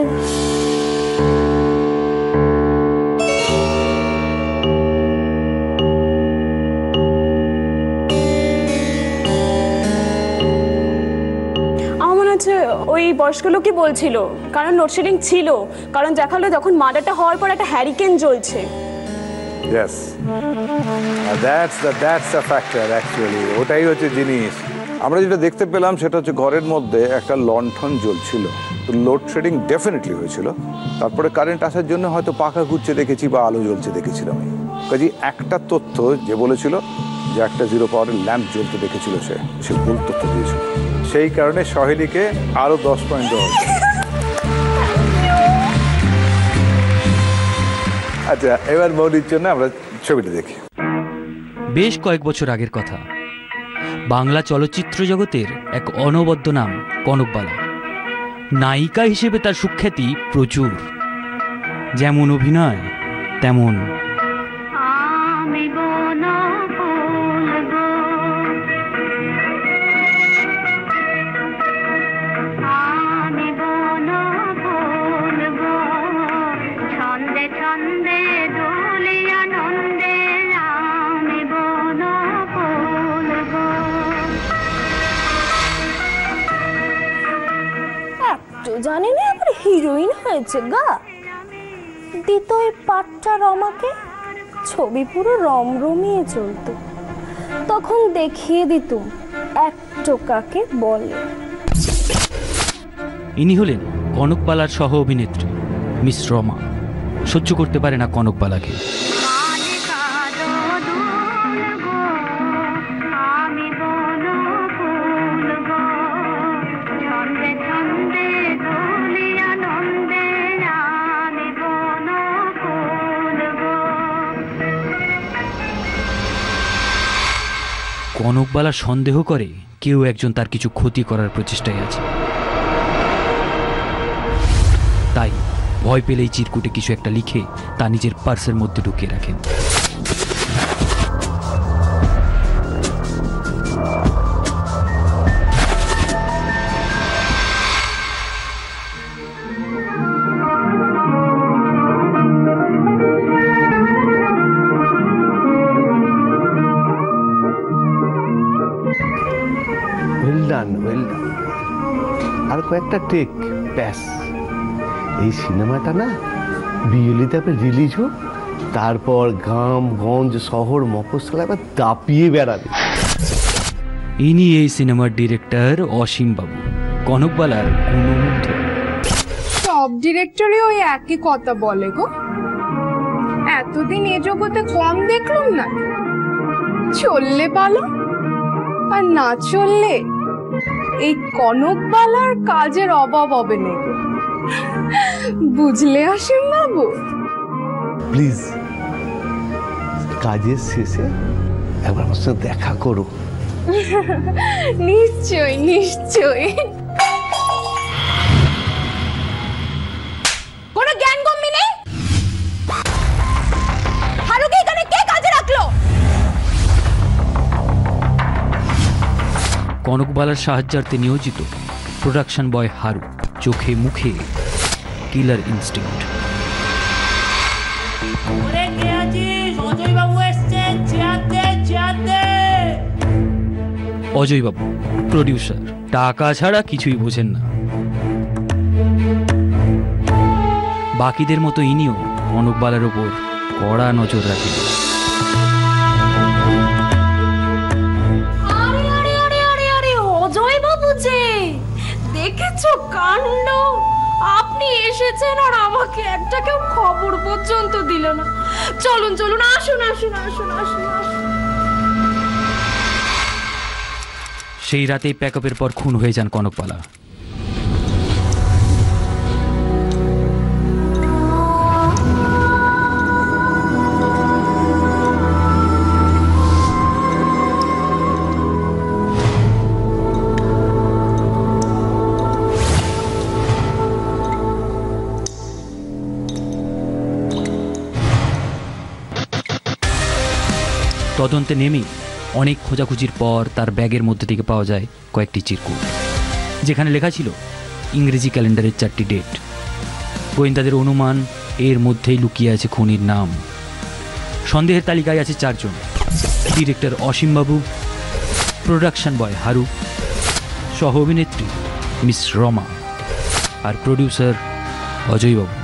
[SPEAKER 5] মনে হচ্ছে ওই বয়স্ক লোকই বলছিল, কারণ লোডশেডিং ছিল। কারণ দেখালো যখন মার্ডারটা হওয়ার পর একটা হ্যারিকেন জ্বলছে।
[SPEAKER 2] Yes, that's the factor actually. ওটাই হচ্ছে জিনিস। আমরা যেটা দেখতে পেলাম সেটা হচ্ছে ঘরের মধ্যে একটা লণ্ঠন জ্বলছিল, তো লোডশেডিং ডেফিনেটলি হয়েছিল। তারপরে কারেন্ট আসার জন্য হয়তো পাখা ঘুরছে দেখেছি বা আলো জ্বলছে দেখেছিলাম। কাজে একটা তথ্য যে বলেছিল যে একটা জিরো পাওয়ারের ল্যাম্প জ্বলতে দেখেছিল, সে ভুল তথ্য দিয়েছিল। সেই কারণে সহেলিকে আরো 10 পয়েন্ট দেওয়া হয়েছে। আচ্ছা, এবার মৌলির জন্য আমরা ছবিটা দেখি।
[SPEAKER 18] বেশ কয়েক বছর আগের কথা। বাংলা চলচ্চিত্র জগতের এক অনবদ্য নাম কনকবালা। নায়িকা হিসেবে তার সুখ্যাতি প্রচুর। যেমন অভিনয় তেমন
[SPEAKER 19] জানি না আবার হিরোইন হয়েছে গা। দিত এই পাটটা রমাকে, ছবি পুরো রমরমিয়ে চলতো। তখন দেখিয়ে দিতুম এক টোকাকে বলে।
[SPEAKER 18] ইনি হলেন কনকবালার সহ অভিনেত্রী মিস রমা। সহ্য করতে পারে না কনকবালাকে। কনকবালা সন্দেহ করে কেউ একজন তার কিছু ক্ষতি করার প্রচেষ্টায় আছে। তাই ভয় পেলেই চিরকুটে কিছু একটা লিখে তা নিজের পার্সের মধ্যে ঢুকিয়ে রাখেন।
[SPEAKER 16] আর কয়েকটা টেক ব্যাস, এই সিনেমাটা না বিয়েলিতে রিলিজ হোক, তারপর গ্রাম গঞ্জ শহর মফস্বল এবার দাপিয়ে বেড়াবে।
[SPEAKER 18] ইনি এই সিনেমার ডিরেক্টর অসীম বাবু, কনকবালার গুণমুগ্ধ।
[SPEAKER 20] সব ডিরেক্টরই ওই একই কথা বলে গো। এতদিন এ জগতে কম দেখলাম না। চললে ভালো আর না চললে এই কনকবালার কাজের অভাব হবে না গো। বুঝলে অসীম বাবু?
[SPEAKER 16] প্লিজ কাজের শেষে একবার আমার সাথে দেখা করো।
[SPEAKER 20] নিশ্চয়ই নিশ্চয়ই। কোনো জ্ঞান গম্যি নেই? হারুকে এখানে কে কাজে রাখলো?
[SPEAKER 18] কনকবালার সাহায্যার্থে নিয়োজিত প্রোডাকশন বয় হারু চোখে মুখে কিলার ইনস্টিংক্ট। অজয় বাবু প্রডিউসার, টাকা ছাড়া কিছুই বোঝেন না। বাকিদের মতো ইনিও কনকবালার ওপর কড়া নজর রাখেন।
[SPEAKER 19] অজয় বাবু যে দেখেছো কাণ্ড, আপনি এসেছেন আর আমাকে একটা কেউ খবর পর্যন্ত দিল না। চলুন চলুন, আসুন আসুন আসুন আসুন আসুন।
[SPEAKER 18] সেই রাতেই প্যাকআপের পর খুন হয়ে যান কনকবালা। তদন্তে নেমে অনেক খোঁজাখুঁজির পর তার ব্যাগের মধ্যে থেকে পাওয়া যায় কয়েকটি চিরকুট, যেখানে লেখা ছিল ইংরেজি ক্যালেন্ডারের 4টি ডেট। গোয়েন্দাদের অনুমান এর মধ্যেই লুকিয়ে আছে খুনির নাম। সন্দেহের তালিকায় আছে 4 জন: ডিরেক্টর অসীম বাবু, প্রোডাকশন বয় হারু, সহ অভিনেত্রী মিস রমা আর প্রডিউসার অজয় বাবু।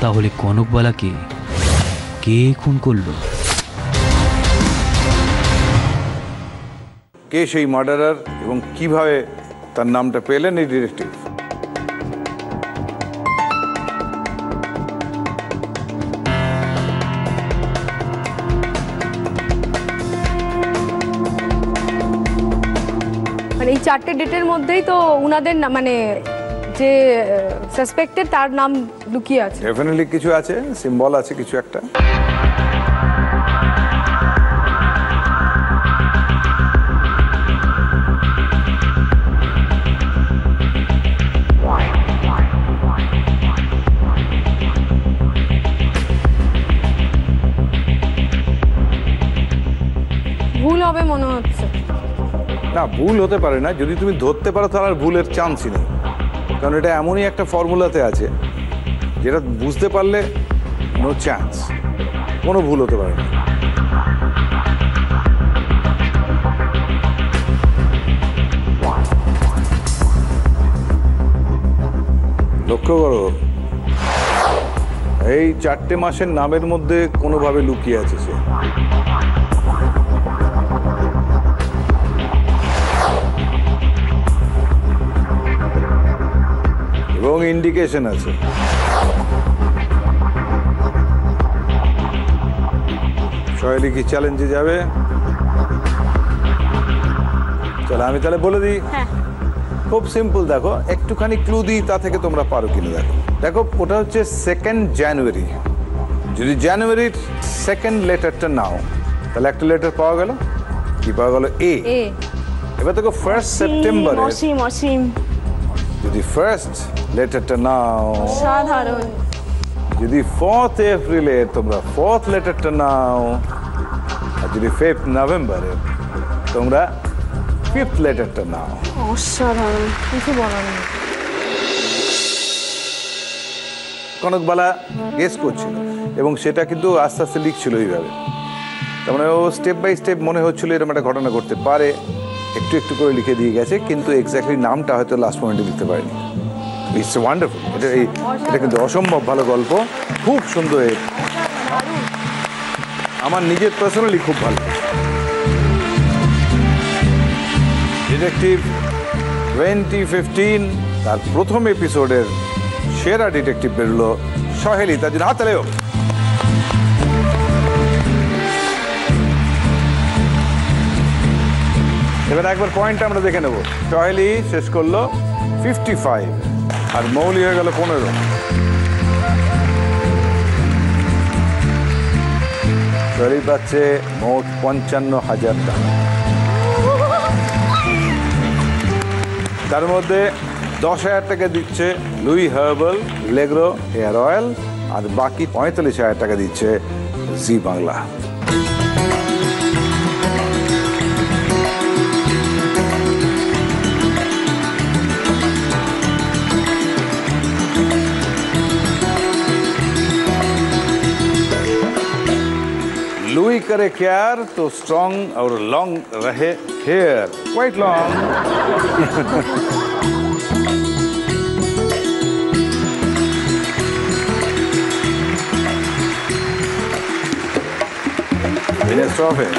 [SPEAKER 18] তাহলে কনকবালাকে কে খুন করলো?
[SPEAKER 2] কে সেই মার্ডারার এবং কিভাবে তার নামটা পেলেন এই ডিটেকটিভ?
[SPEAKER 3] মানে এই 4টে ডেটের মধ্যেই তো উনাদের মানে যে সাসপেক্টেড তার নাম লুকিয়ে আছে।
[SPEAKER 2] ডেফিনেটলি কিছু আছে, সিম্বল আছে কিছু একটা।
[SPEAKER 3] ভুল হবে মনে হচ্ছে।
[SPEAKER 2] না, ভুল হতে পারে না, যদি তুমি ধরতে পারো তাহলে আর ভুলের চান্সই নেই, কারণ এটা এমনই একটা ফর্মুলাতে আছে যেটা বুঝতে পারলে নো চান্স, কোনো ভুল হতে পারে না। লক্ষ্য করো, এই 4টে মাসের নামের মধ্যে কোনোভাবে লুকিয়ে আছে সে। এবং ইন্ডিকেশন আছে। সহেলি কি চ্যালেঞ্জে যাবে? চলো আমি তাহলে বলে দিই। খুব সিম্পল, দেখো একটুখানি ক্লু দিই, তা থেকে তোমরা পারো কিনা দেখো। দেখো ওটা হচ্ছে 2 জানুয়ারি। যদি জানুয়ারির 2nd লেটারটা নাও তাহলে একটা লেটার পাওয়া গেল, কি পাওয়া গেল? এ। এবার দেখো 1 সেপ্টেম্বরে যদি 1st লেটারটা নাও,
[SPEAKER 5] সাধারণ।
[SPEAKER 2] যদি 4th এপ্রিলে তোমরা 4th লেটারটা নাও, আর যদি 5th নভেম্বরে তোমরা 5th লেটারটা নাও।
[SPEAKER 3] অসাধারণ, কিছু বলার নেই।
[SPEAKER 2] কনকবালা গেস করছিল এবং সেটা কিন্তু আস্তে আস্তে লিখছিল এইভাবে। তার মানে ও স্টেপ বাই স্টেপ মনে হচ্ছিল এরকম একটা ঘটনা ঘটতে পারে, একটু একটু করে লিখে দিয়ে গেছে, কিন্তু এক্স্যাক্টলি নামটা হয়তো লাস্ট মোমেন্টে লিখতে পারেনি। ইটস ওয়ান্ডারফুল, এটা কিন্তু অসম্ভব ভালো গল্প, খুব সুন্দর। আমার নিজের পার্সোনালি খুব ভালো। ডিটেকটিভ 2015 তার প্রথম এপিসোডের সেরা ডিটেকটিভ বেরোলো সহেলি, তার জন্য হাত তালিও। এবার একবার পয়েন্টটা আমরা দেখে নেব। সহেলি শেষ করলো 55 আর মৌলি হয়ে গেল 15। সহেলি পাচ্ছে মোট 55,000 টাকা। তার মধ্যে 10,000 টাকা দিচ্ছে লুই হার্বাল লেগ্রো হেয়ার অয়েল, আর বাকি 45,000 টাকা দিচ্ছে জি বাংলা। लुई करे केयर तो स्ट्रॉन्ग और लॉन्ग रहे hair, quite long. Minister of it.